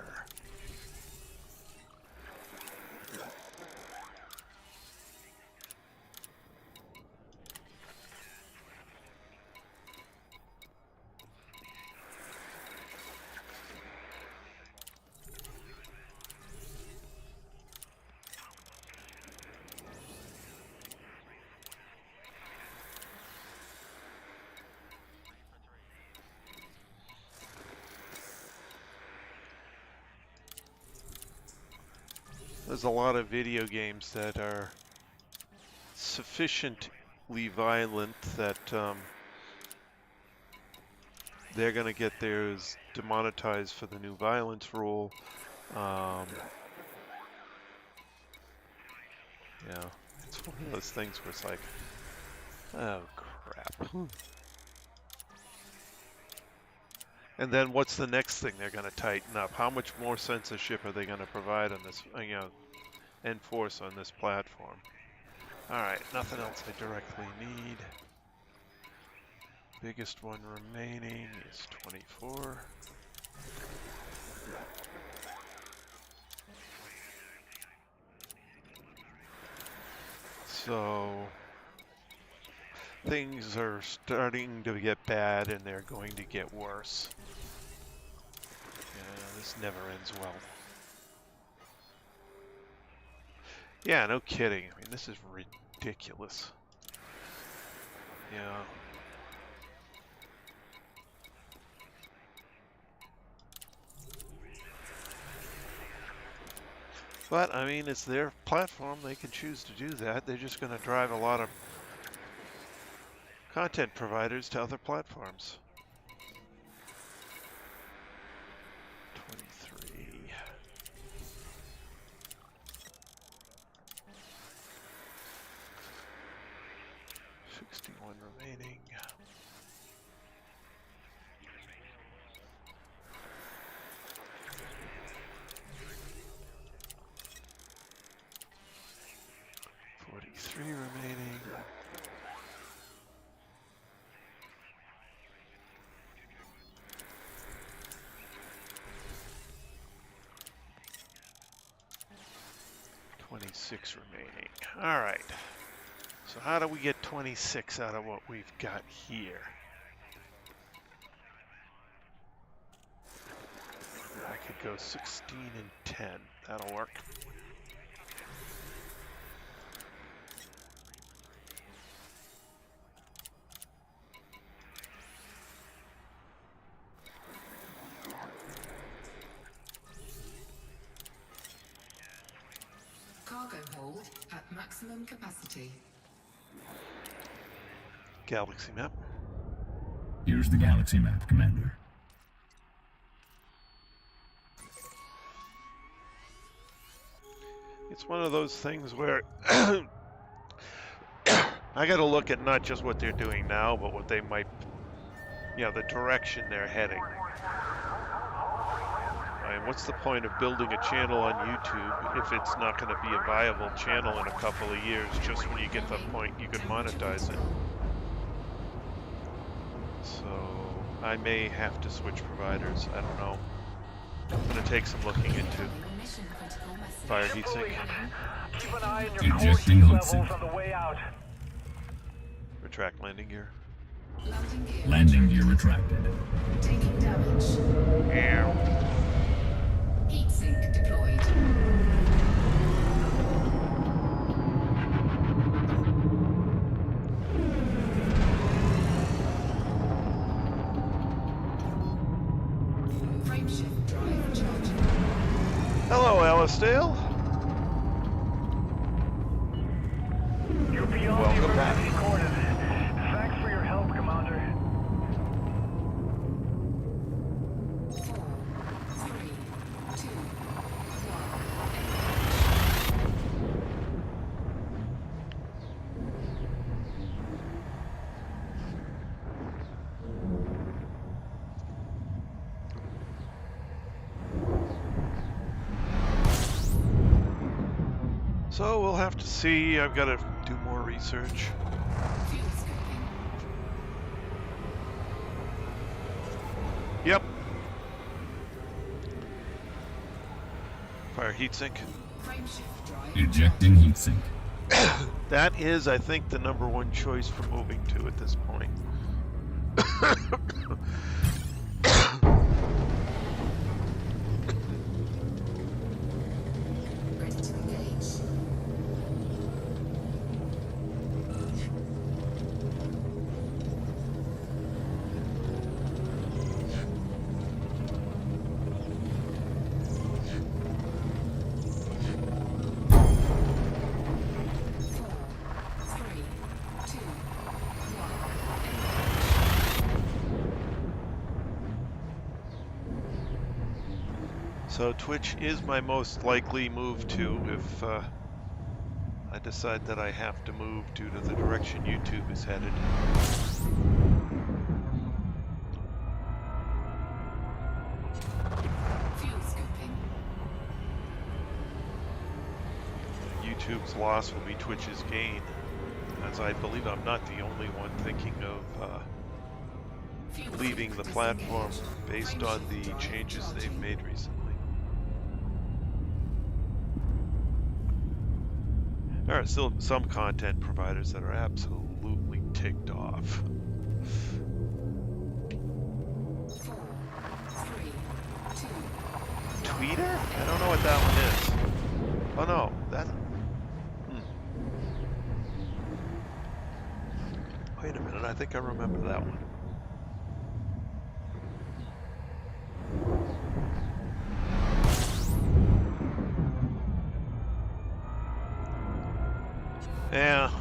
There's a lot of video games that are sufficiently violent that they're going to get theirs demonetized for the new violence rule. Yeah, it's one of those things where it's like, oh crap. And then what's the next thing they're going to tighten up? How much more censorship are they going to provide on this, enforce on this platform? All right, nothing else I directly need. Biggest one remaining is 24. So things are starting to get bad and they're going to get worse. Yeah, this never ends well. Yeah, no kidding. I mean, this is ridiculous. Yeah. But, I mean, it's their platform. They can choose to do that. They're just going to drive a lot of content providers to other platforms. 23. 61 remaining. 3 remaining. $26 remaining. All right. So how do we get 26 out of what we've got here? I could go 16 and 10. That'll work. Cargo hold at maximum capacity. Galaxy map. Here's the galaxy map, Commander. It's one of those things where I got to look at not just what they're doing now, but what they might, the direction they're heading. I mean, what's the point of building a channel on YouTube if it's not going to be a viable channel in a couple of years, just when you get to the point you can monetize it? So I may have to switch providers. I don't know. I'm going to take some looking into. Fire heatsink. Keep an eye on your core Ejecting heat heatsink. levels on the way out. Retract landing gear. Landing gear retracted. Taking damage. Yeah. Heat sink deployed. Frameshift drive charging. Hello, Alasdale. You're beyond Welcome the back. emergency coordinates. Thanks for your help, Commander. 4, 3, 2, 1. So we'll have to see. I've got to do more research. Fuel scoping. Yep. Fire heatsink. Frameshift drive. Ejecting heatsink. That is, I think, the #1 choice for moving to at this point. Ready to engage. So Twitch is my most likely move to if I decide that I have to move due to the direction YouTube is headed. Fuel scoping. YouTube's loss will be Twitch's gain, as I believe I'm not the only one thinking of Fuel leaving the sink platform disengaged. based on the Frameshift drive changes they've charging. made recently. There are still some content providers that are absolutely ticked off. 4, 3, 2. Tweeter? I don't know what that one is. Oh no, that... Wait a minute, I think I remember that one. Yeah.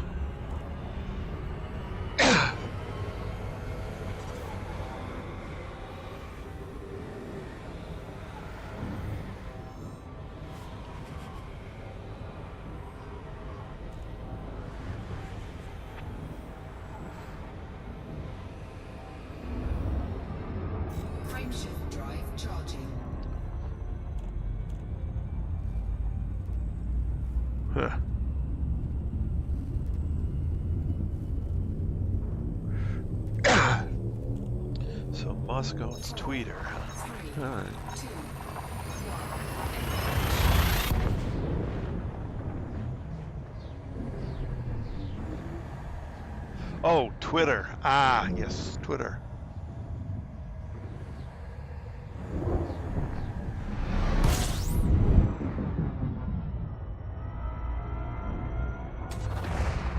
Frameshift drive charging. Huh. Moscone's tweeter. 3, Alright. 2, 1. Oh, Twitter. Ah, yes, Twitter.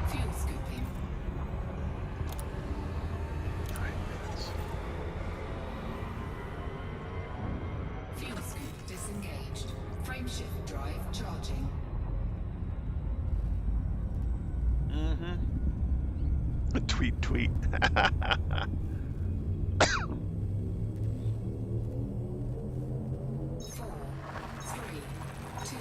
Fuel scooping. 9 minutes. Fuel scoop disengaged. Frameshift drive charging. Tweet, tweet. 4, 3, 2, 1.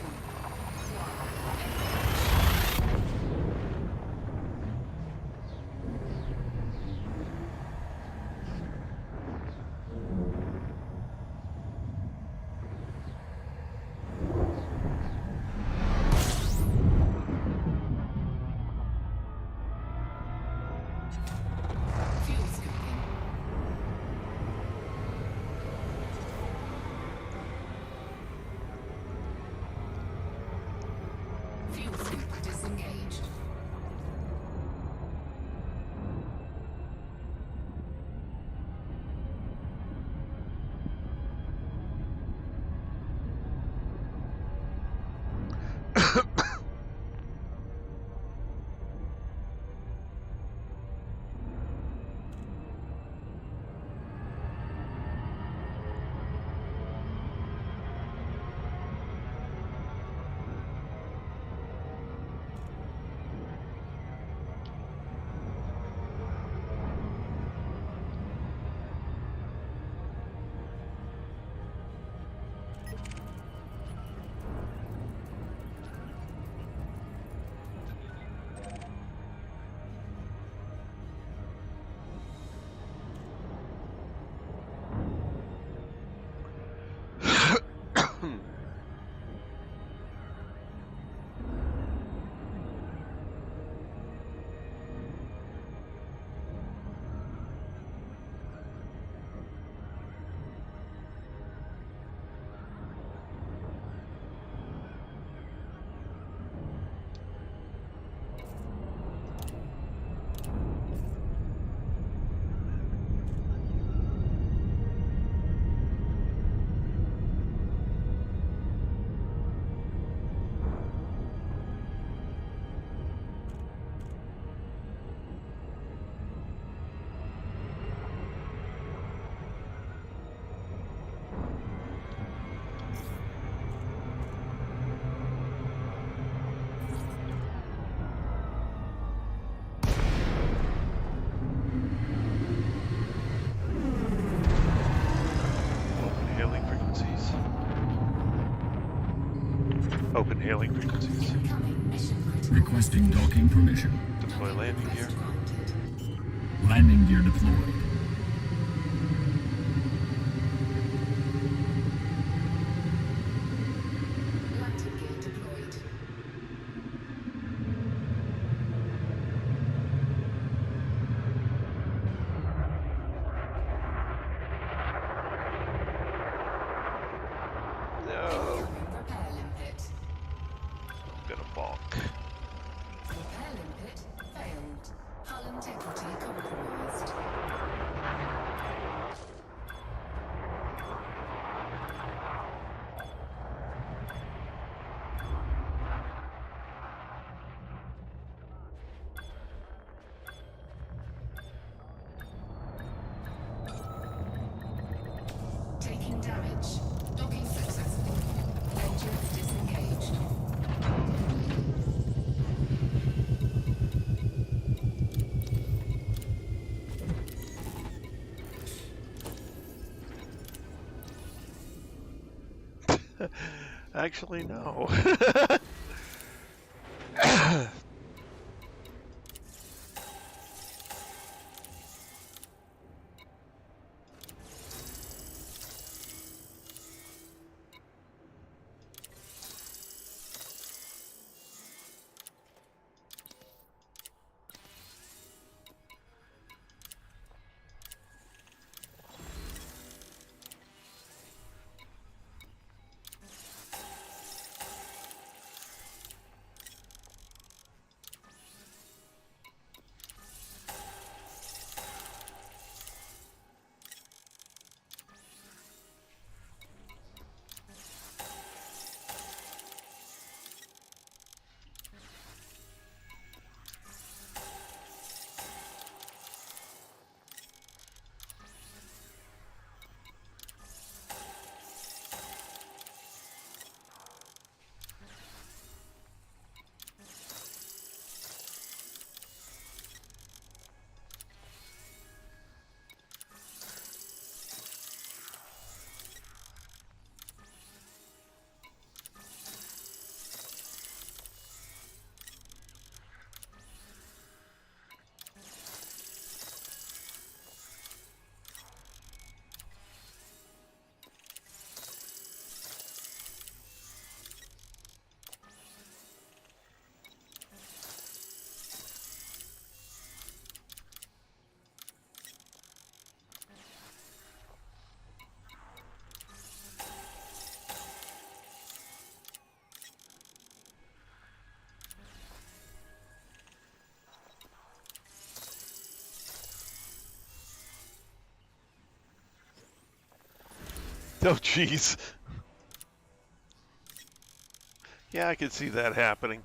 Fuel scooping. Fuel scoop disengaged. Hailing frequencies. Open hailing frequencies. Incoming mission critical. Requesting docking permission. Deploy landing gear. Request granted. Landing gear deployed. Landing gear deployed. No, Entering repair limpet. I'm gonna balk. Repair limpet failed. Hull integrity compromised. Taking damage. Docking successful. Engines disengaged. Actually, no. Oh, jeez. Yeah, I could see that happening.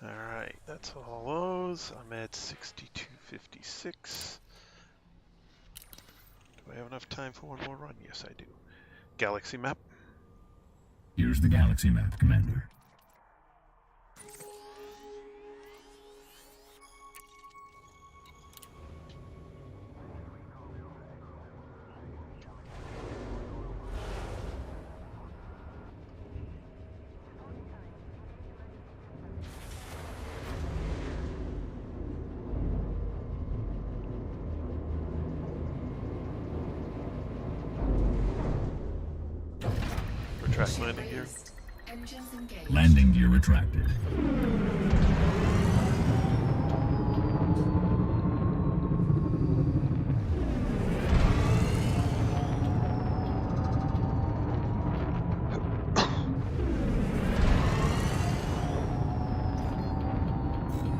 Alright, that's all those. I'm at 6256. Do I have enough time for one more run? Yes, I do. Galaxy map. Here's the galaxy map, Commander. Retract landing gear. Raised. Engines engaged. Landing gear retracted.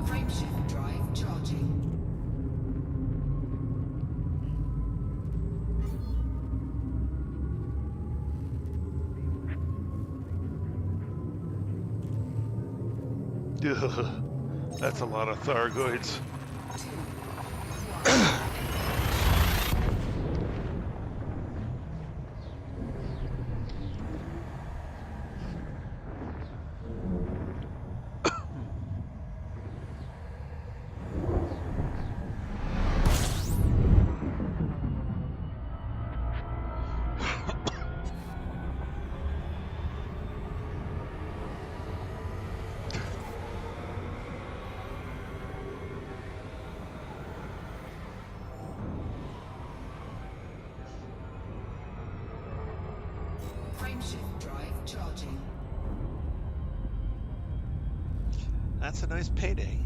Frameshift drive charging. Ugh, that's a lot of Thargoids. 2, Frameshift drive charging. That's a nice payday.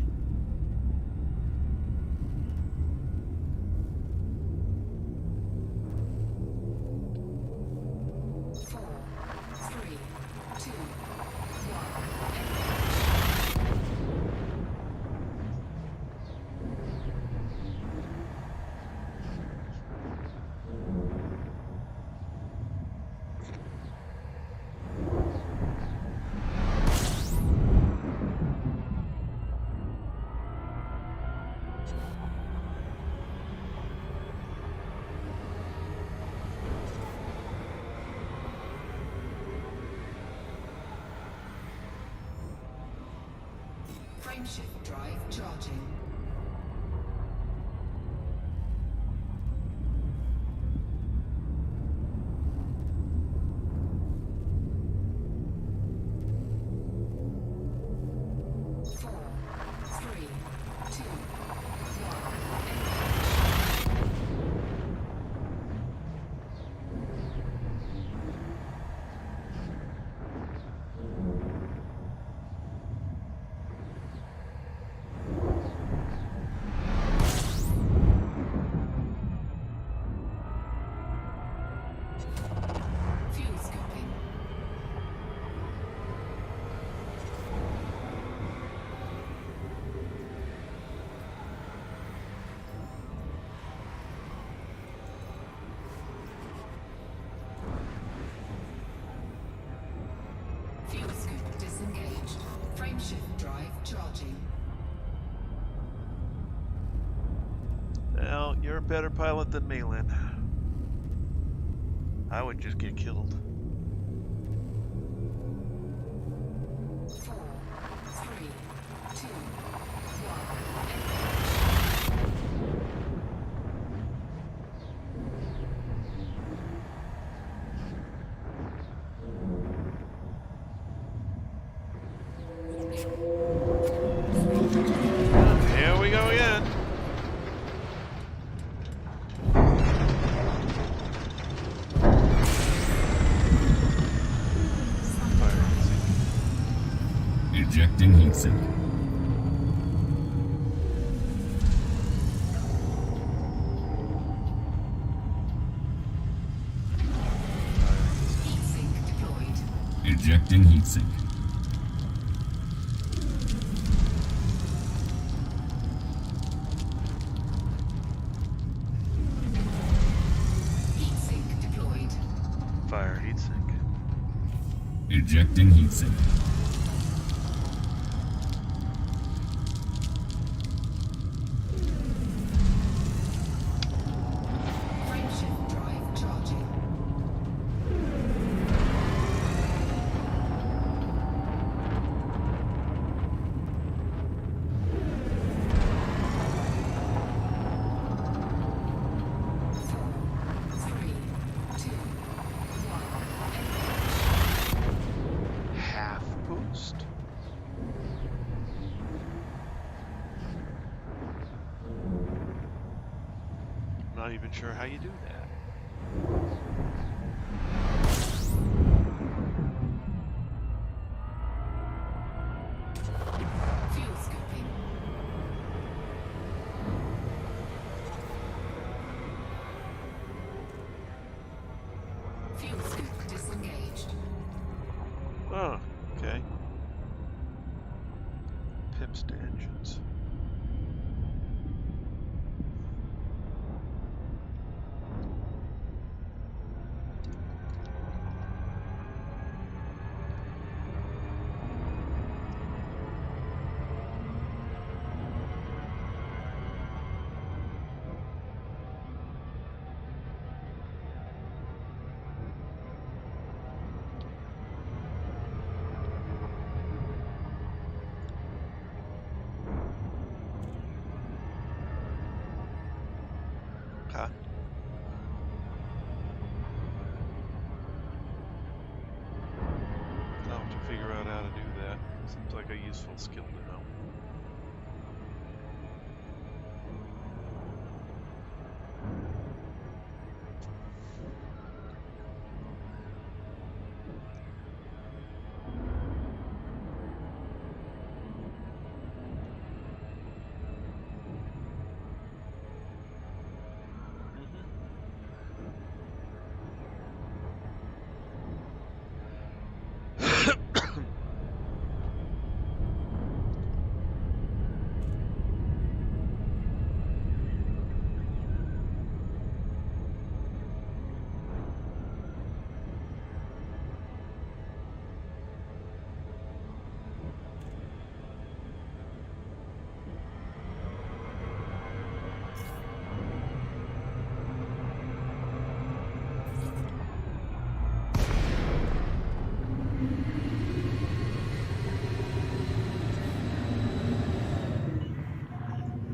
Four, three, two, one. Frameshift drive charging. Four, three, two, one. Fuel scooping. Fuel scoop disengaged. Frameshift drive charging. Well, you're a better pilot than me, Lynn. I would just get killed. 4, 3, 2, 1. Here we go again. Ejecting heatsink. Heatsink deployed. Ejecting heatsink. Fire heatsink. Ejecting heatsink. Frameshift drive charging. Half boost. Not even sure how you do that. Fuel scooping. Fuel scoop disengaged. Oh, okay. Pimps to engines. Okay. I'll have to figure out how to do that. Seems like a useful skill to know.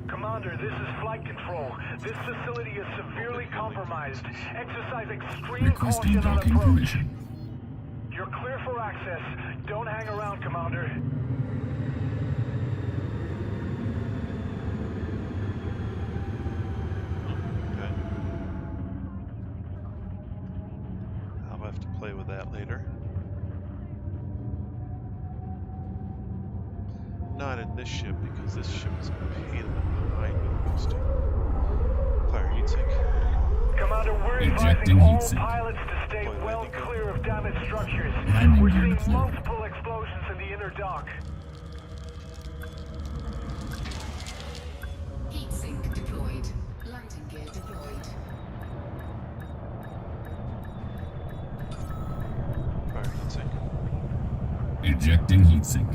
Commander, this is Flight Control. This facility is severely compromised. Exercise extreme Requesting caution on docking approach. permission. You're clear for access. Don't hang around, Commander. Okay. I'll have to play with that later. Not in this ship, because this ship is a pain in the behind with boosting. Fire heatsink. Commander, we're Ejecting advising all heatsink. pilots to stay Deploy well landing gear. clear of damaged structures. Landing We're gear seeing deployed. multiple explosions in the inner dock. Heatsink deployed. Landing gear deployed. Fire heatsink. Ejecting heatsink.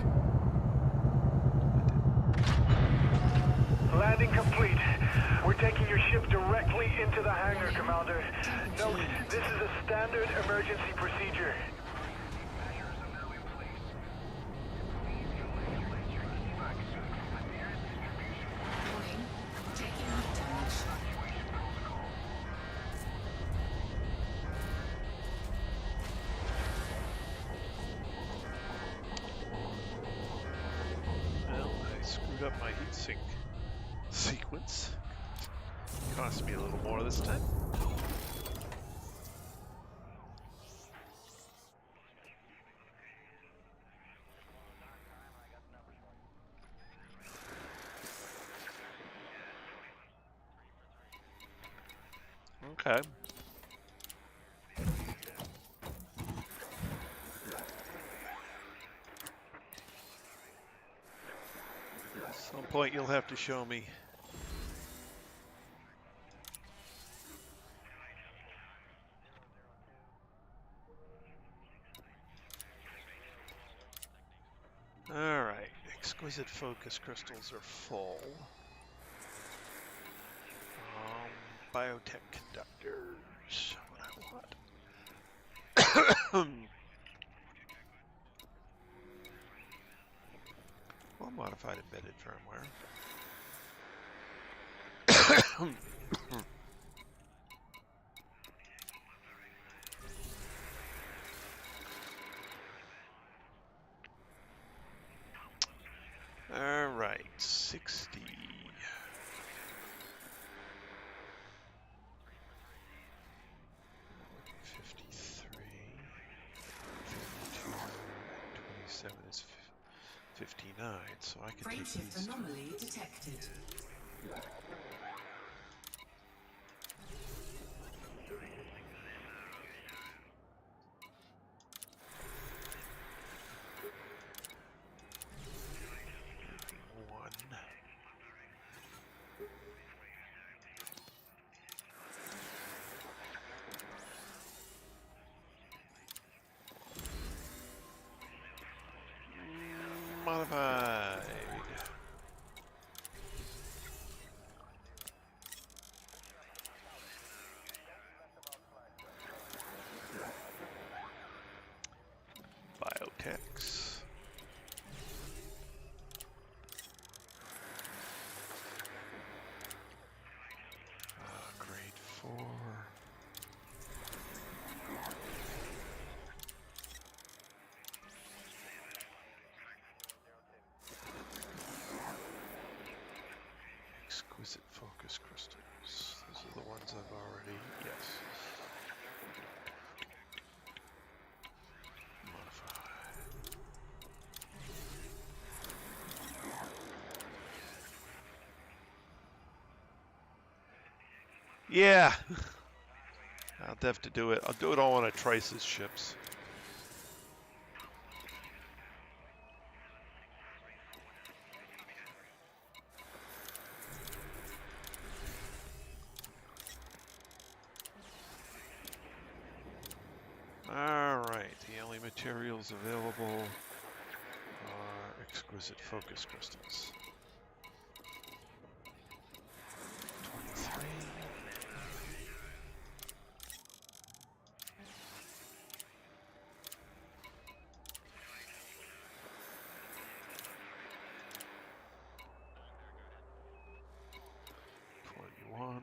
Landing complete. We're taking your ship directly into the hangar, Commander. Note, this is a standard emergency procedure. Warning. Taking heat damage. Well, I screwed up my heatsink sequence. Cost me a little more this time. Okay. At some point you'll have to show me. exquisite focus crystals are full. Biotech conductors. What I want. Well, modified embedded firmware. All right, 60. 53. 52. 27 is 59, so I can take Frameshift these. anomaly detected. One. Modified. Biotechs. Grade 4. Exquisite focus crystals. Those are the ones I've already. Yes. Modify. Yeah. I'll have to do it. I'll do it all on a Trice's ships. Alright, the only materials available are exquisite focus crystals. 23. One.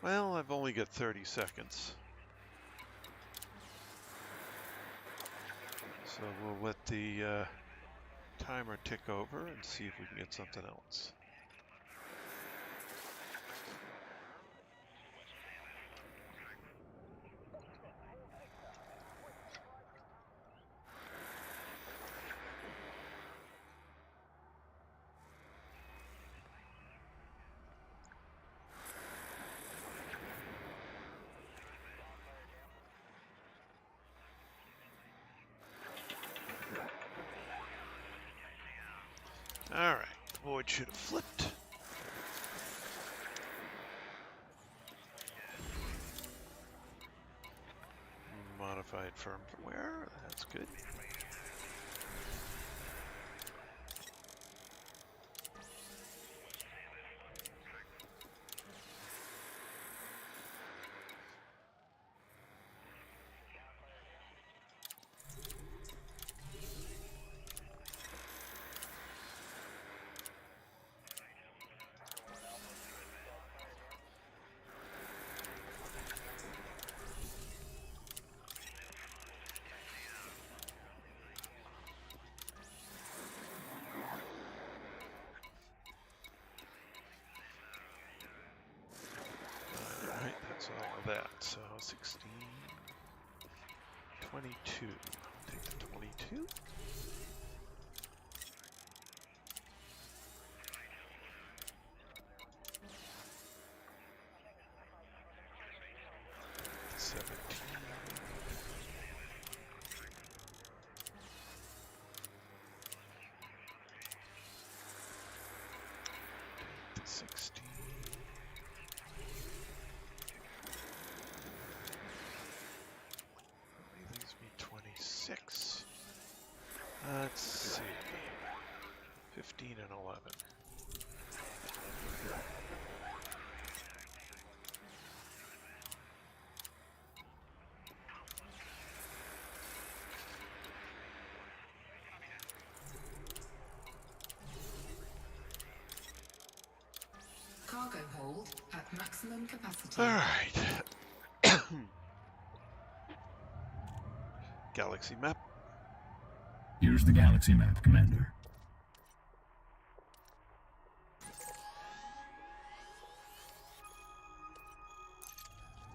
Well, I've only got 30 seconds. So we'll let the timer tick over and see if we can get something else. Alright, the board should have flipped. Modified firmware, that's good. Alright, that's all of that. So 16, 22. Take the 22. The 17. Take the 16. That leaves me 26. Let's see. 15 and 11. Cargo hold at maximum capacity. All right. Galaxy map. Here's the galaxy map, Commander.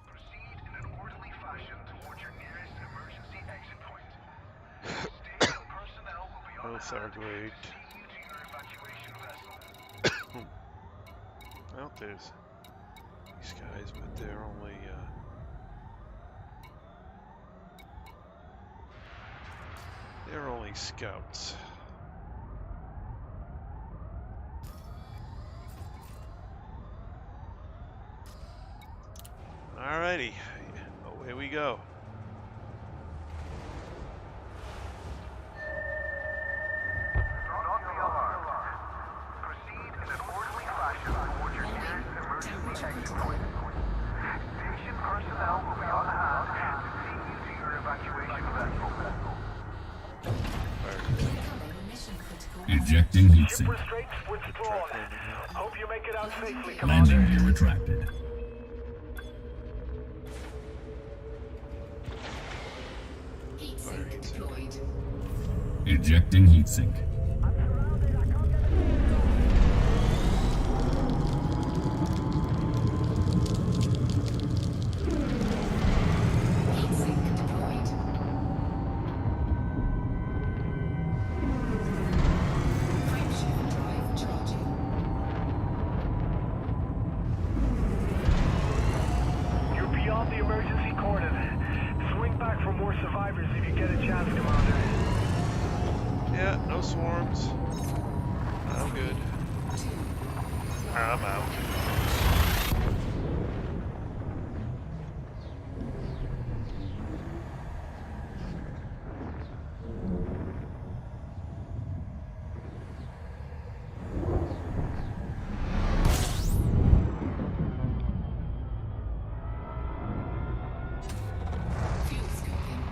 Proceed in an orderly fashion towards your nearest emergency exit point. Station personnel will be on Both hand are to great. see you to your evacuation vessel. Well, there's these guys, but they're only scouts. Alrighty, away we go. Not be alarmed. Proceed in an orderly fashion towards your nearest emergency exit point. Station personnel will be on hand to see you to your evacuation vessel. Incoming mission critical. Ejecting heat Ship sink. restraints withdrawn. Hope you make it out safely, Landing Commander. gear retracted. Heat sink deployed. Ejecting heat sink. Heat sink deployed. Frameshift drive charging. You're beyond the emergency cordon. Swing back for more survivors if you get a chance, Commander. Yeah, no swarms. I'm good. I'm out. Fuel scoping.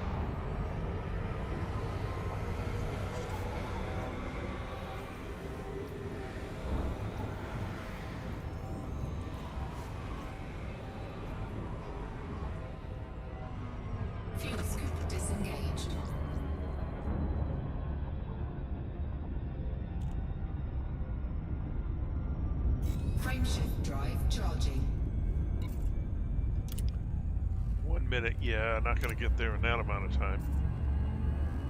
Fuel scoop disengaged. Frameshift drive charging. 1 minute, yeah, not gonna get there in that amount of time.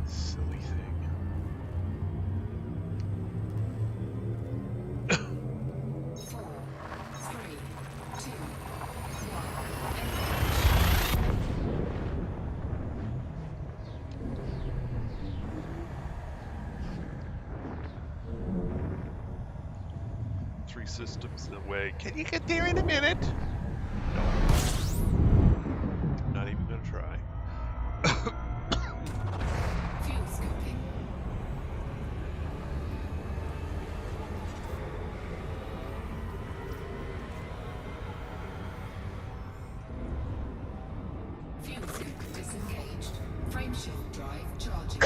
Silly thing. Four, three, two, one. Three systems away. Can you get there in a minute? No. Not even gonna try. Fuel scoping. Fuel scoop disengaged. Frameshift drive charging.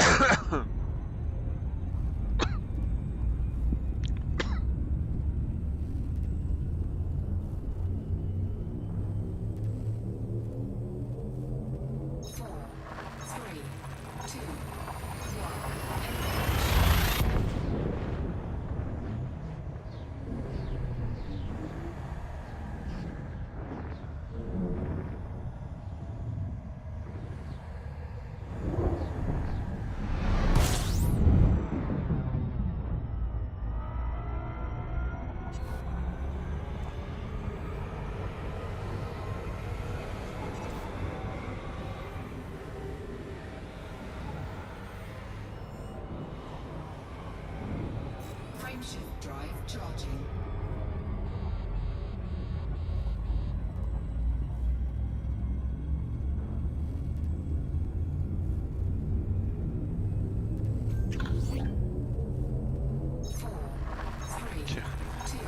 Four, three, two, one.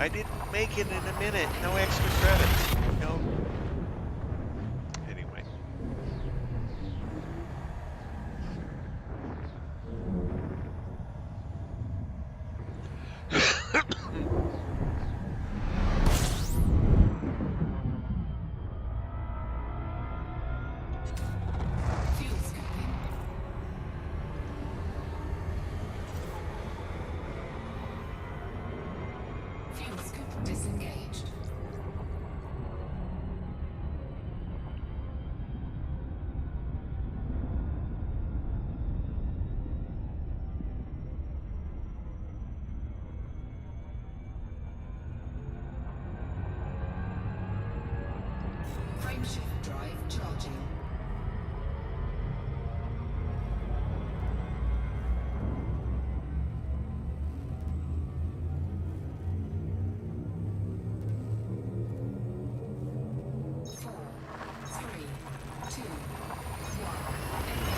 I didn't make it in a minute. No extra credits. No. Anyway. Fuel scooping. Fuel scoop disengaged. Frameshift drive charging. Four, three, two, one. Engage.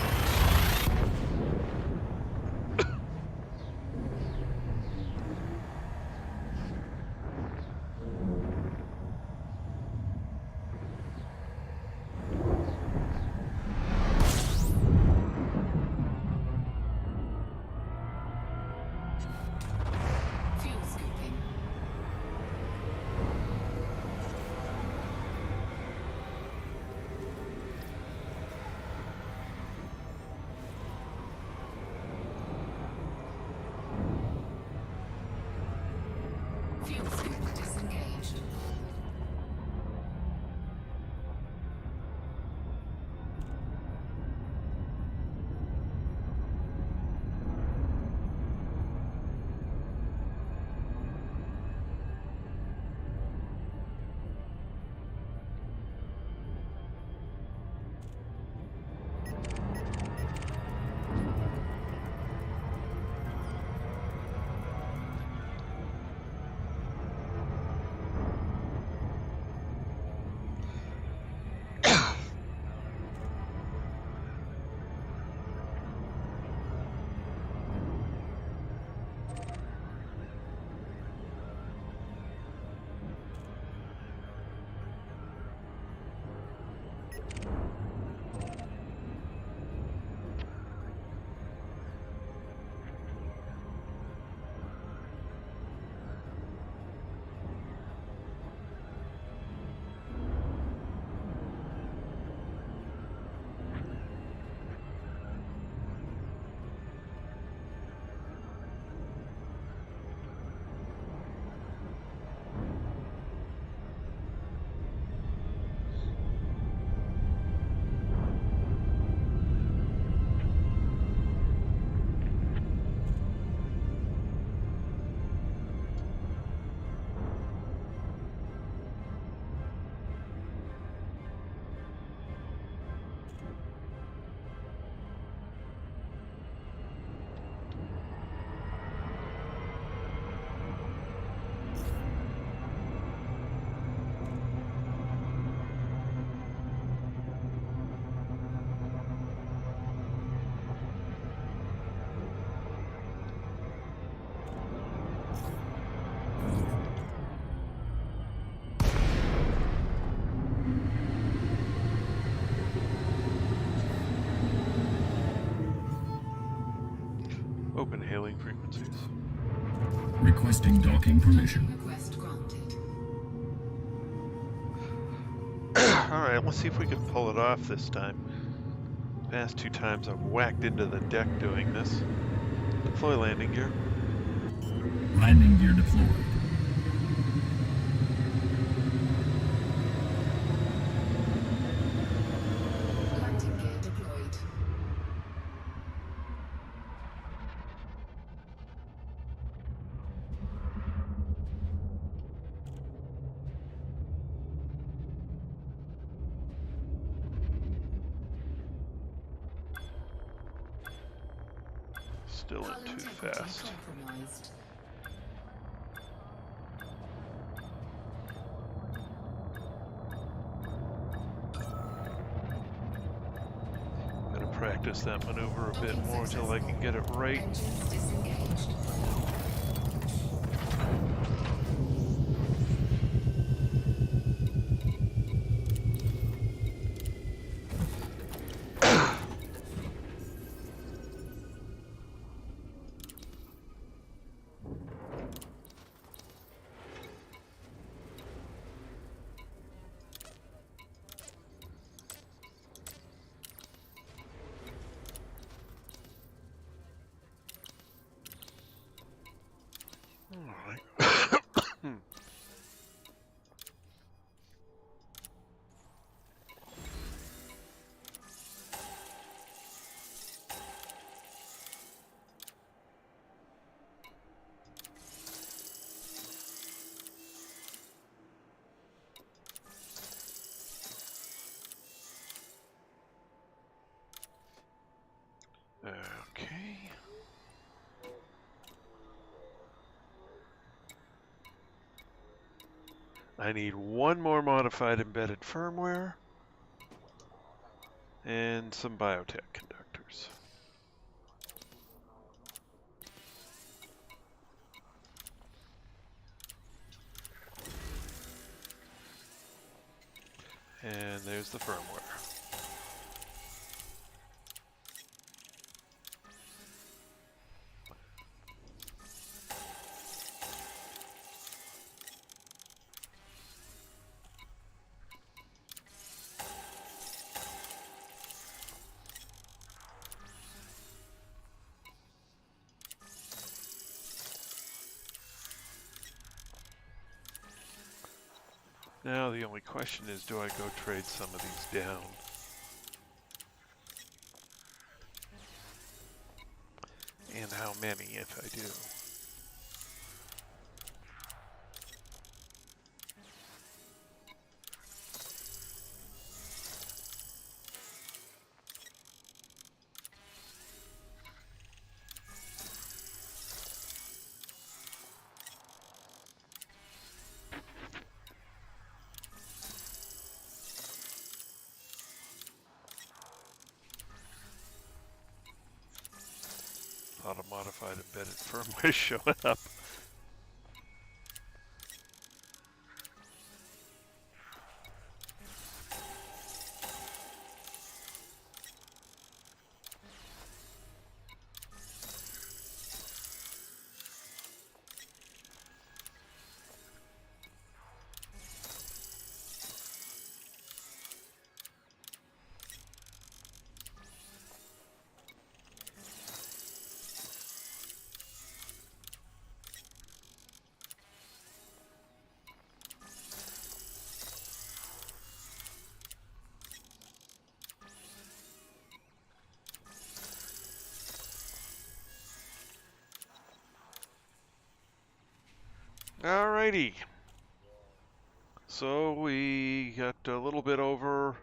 Fuel scooping. Fuel scoop disengaged. Open hailing frequencies. Requesting docking permission. Request granted. Alright, let's see if we can pull it off this time. Past 2 times I've whacked into the deck doing this. Deploy landing gear. Landing gear deployed. Landing gear deployed. Still in Hull too integrity fast. compromised. Gotta practice that maneuver a bit more till I can get it right. Engines disengaged. Okay. I need one more modified embedded firmware and some biotech conductors. And there's the firmware. Now the only question is, do I go trade some of these down? And how many if I do? A lot of modified embedded firmware showing up. Alrighty. So we got a little bit over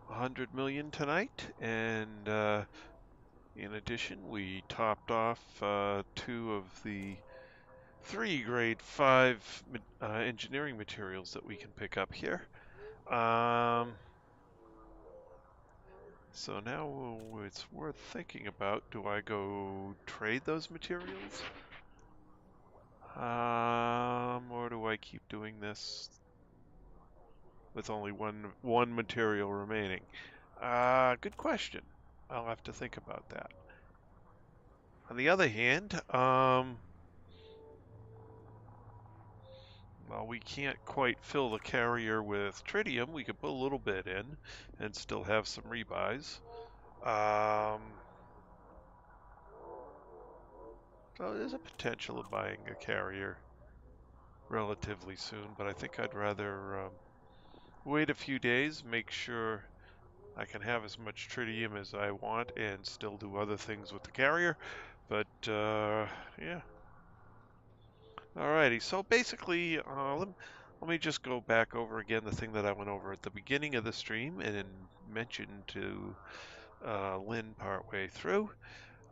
100 million tonight, and in addition, we topped off 2 of the 3 grade 5 engineering materials that we can pick up here. So now it's worth thinking about, do I go trade those materials? Or do I keep doing this with only one material remaining? Good question. I'll have to think about that. On the other hand, well, we can't quite fill the carrier with tritium. We could put a little bit in and still have some rebuys. So there's a potential of buying a carrier relatively soon, but I think I'd rather wait a few days, make sure I can have as much tritium as I want and still do other things with the carrier. But yeah. Alrighty, so basically, let me just go back over again the thing that I went over at the beginning of the stream and mentioned to Lynn partway through.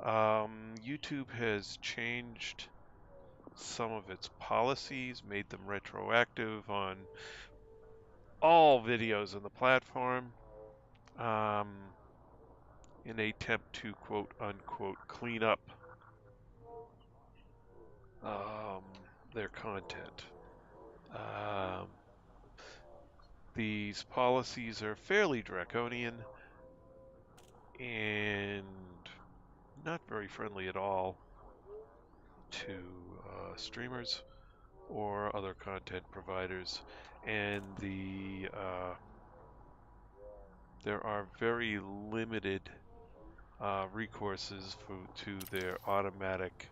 YouTube has changed some of its policies, made them retroactive on all videos on the platform, in an attempt to quote unquote clean up their content. These policies are fairly draconian and not very friendly at all to streamers or other content providers, and there are very limited recourses to their automatic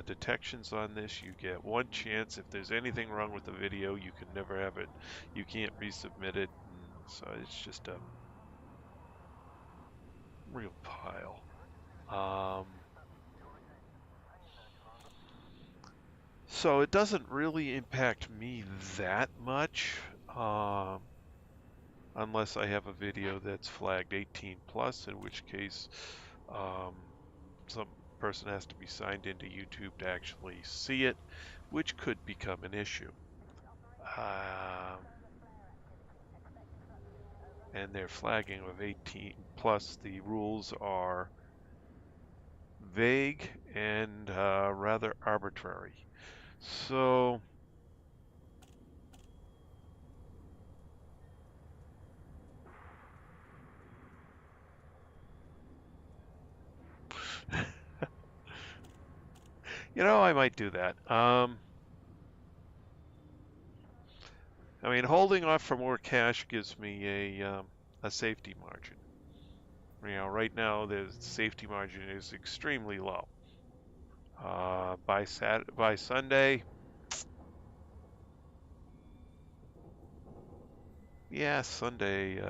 detections on this. You get one chance. If there's anything wrong with the video, you can never have it. You can't resubmit it. So it's just a real pile. So it doesn't really impact me that much, unless I have a video that's flagged 18 plus, in which case Some person has to be signed into YouTube to actually see it, which could become an issue. And they're flagging of 18 plus. The rules are vague and rather arbitrary. So I might do that. I mean, holding off for more cash gives me a safety margin. Right now the safety margin is extremely low. By Sunday, yeah, Sunday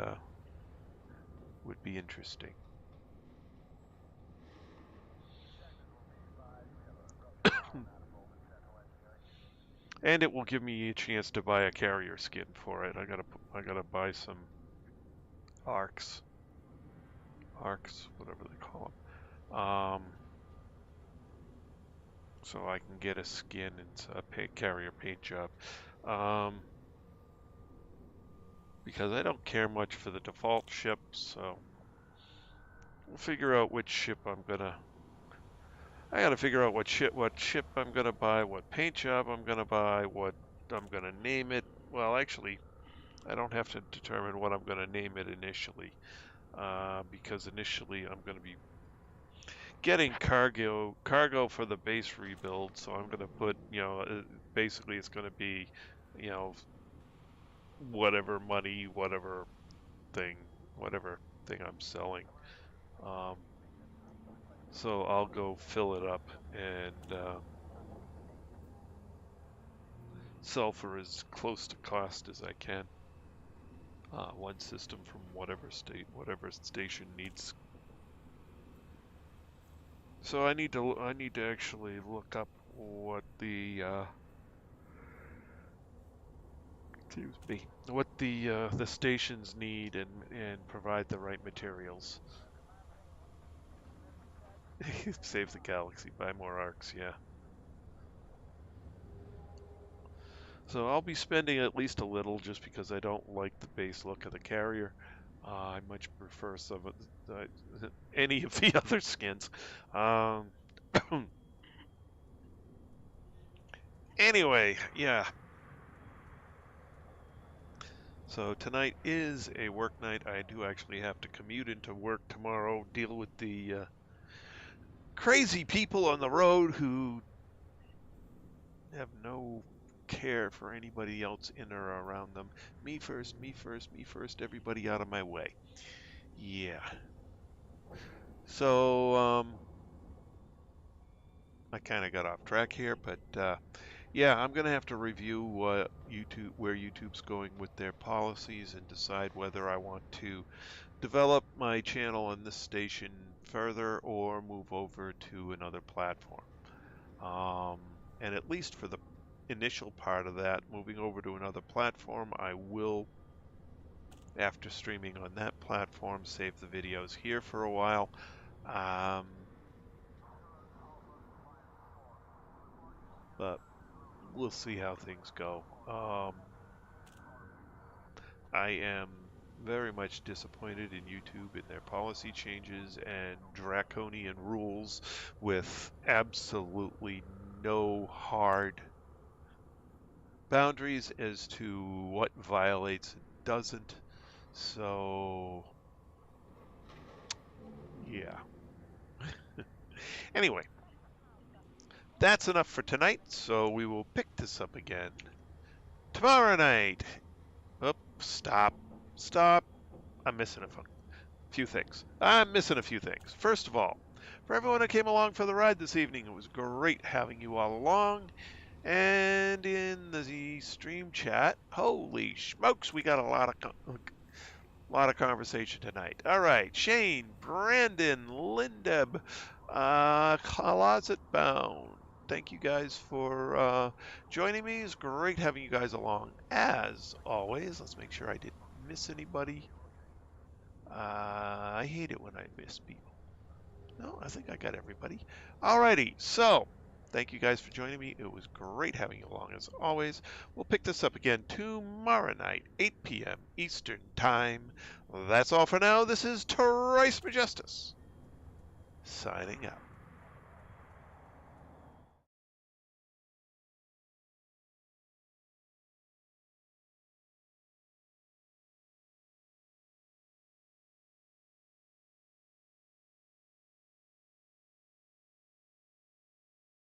would be interesting. And it will give me a chance to buy a carrier skin for it. I gotta buy some arcs, whatever they call them. So I can get a skin and a carrier paint job. Because I don't care much for the default ship, so we'll figure out which ship I gotta figure out what ship I'm gonna buy, what paint job I'm gonna buy, what I'm gonna name it. Well, actually, I don't have to determine what I'm gonna name it initially, because initially I'm gonna be getting cargo for the base rebuild. So I'm gonna put, basically it's gonna be, you know, whatever money, thing, whatever thing I'm selling. Um, so I'll go fill it up and sell for as close to cost as I can. One system from whatever station needs. So I need to actually look up what the excuse me, what the stations need and provide the right materials. Save the galaxy, buy more arcs, yeah. So I'll be spending at least a little just because I don't like the base look of the carrier. I much prefer some of any of the other skins. Um, anyway, yeah. So tonight is a work night. I do actually have to commute into work tomorrow, deal with the crazy people on the road who have no care for anybody else in or around them. Me first, me first, me first, everybody out of my way. Yeah. So, I kind of got off track here, but yeah, I'm gonna have to review where YouTube's going with their policies and decide whether I want to develop my channel on this station further or move over to another platform. And at least for the initial part of that, moving over to another platform, I will, after streaming on that platform, save the videos here for a while. But we'll see how things go. I am very much disappointed in YouTube in their policy changes and draconian rules with absolutely no hard boundaries as to what violates and doesn't. So, yeah. Anyway, that's enough for tonight, so we will pick this up again tomorrow night. Oh, stop. Stop. I'm missing a few things. I'm missing a few things. First of all, for everyone who came along for the ride this evening, it was great having you all along. And in the stream chat, holy smokes, we got a lot of conversation tonight. All right, Shane, Brandon, Lindeb, Closet Bound. Thank you guys for joining me. It's great having you guys along. As always, let's make sure I didn't miss anybody. I hate it when I miss people. No, I think I got everybody. Alrighty, so thank you guys for joining me. It was great having you along as always. We'll pick this up again tomorrow night, 8 p.m. Eastern Time. That's all for now. This is Trice Majestus signing out.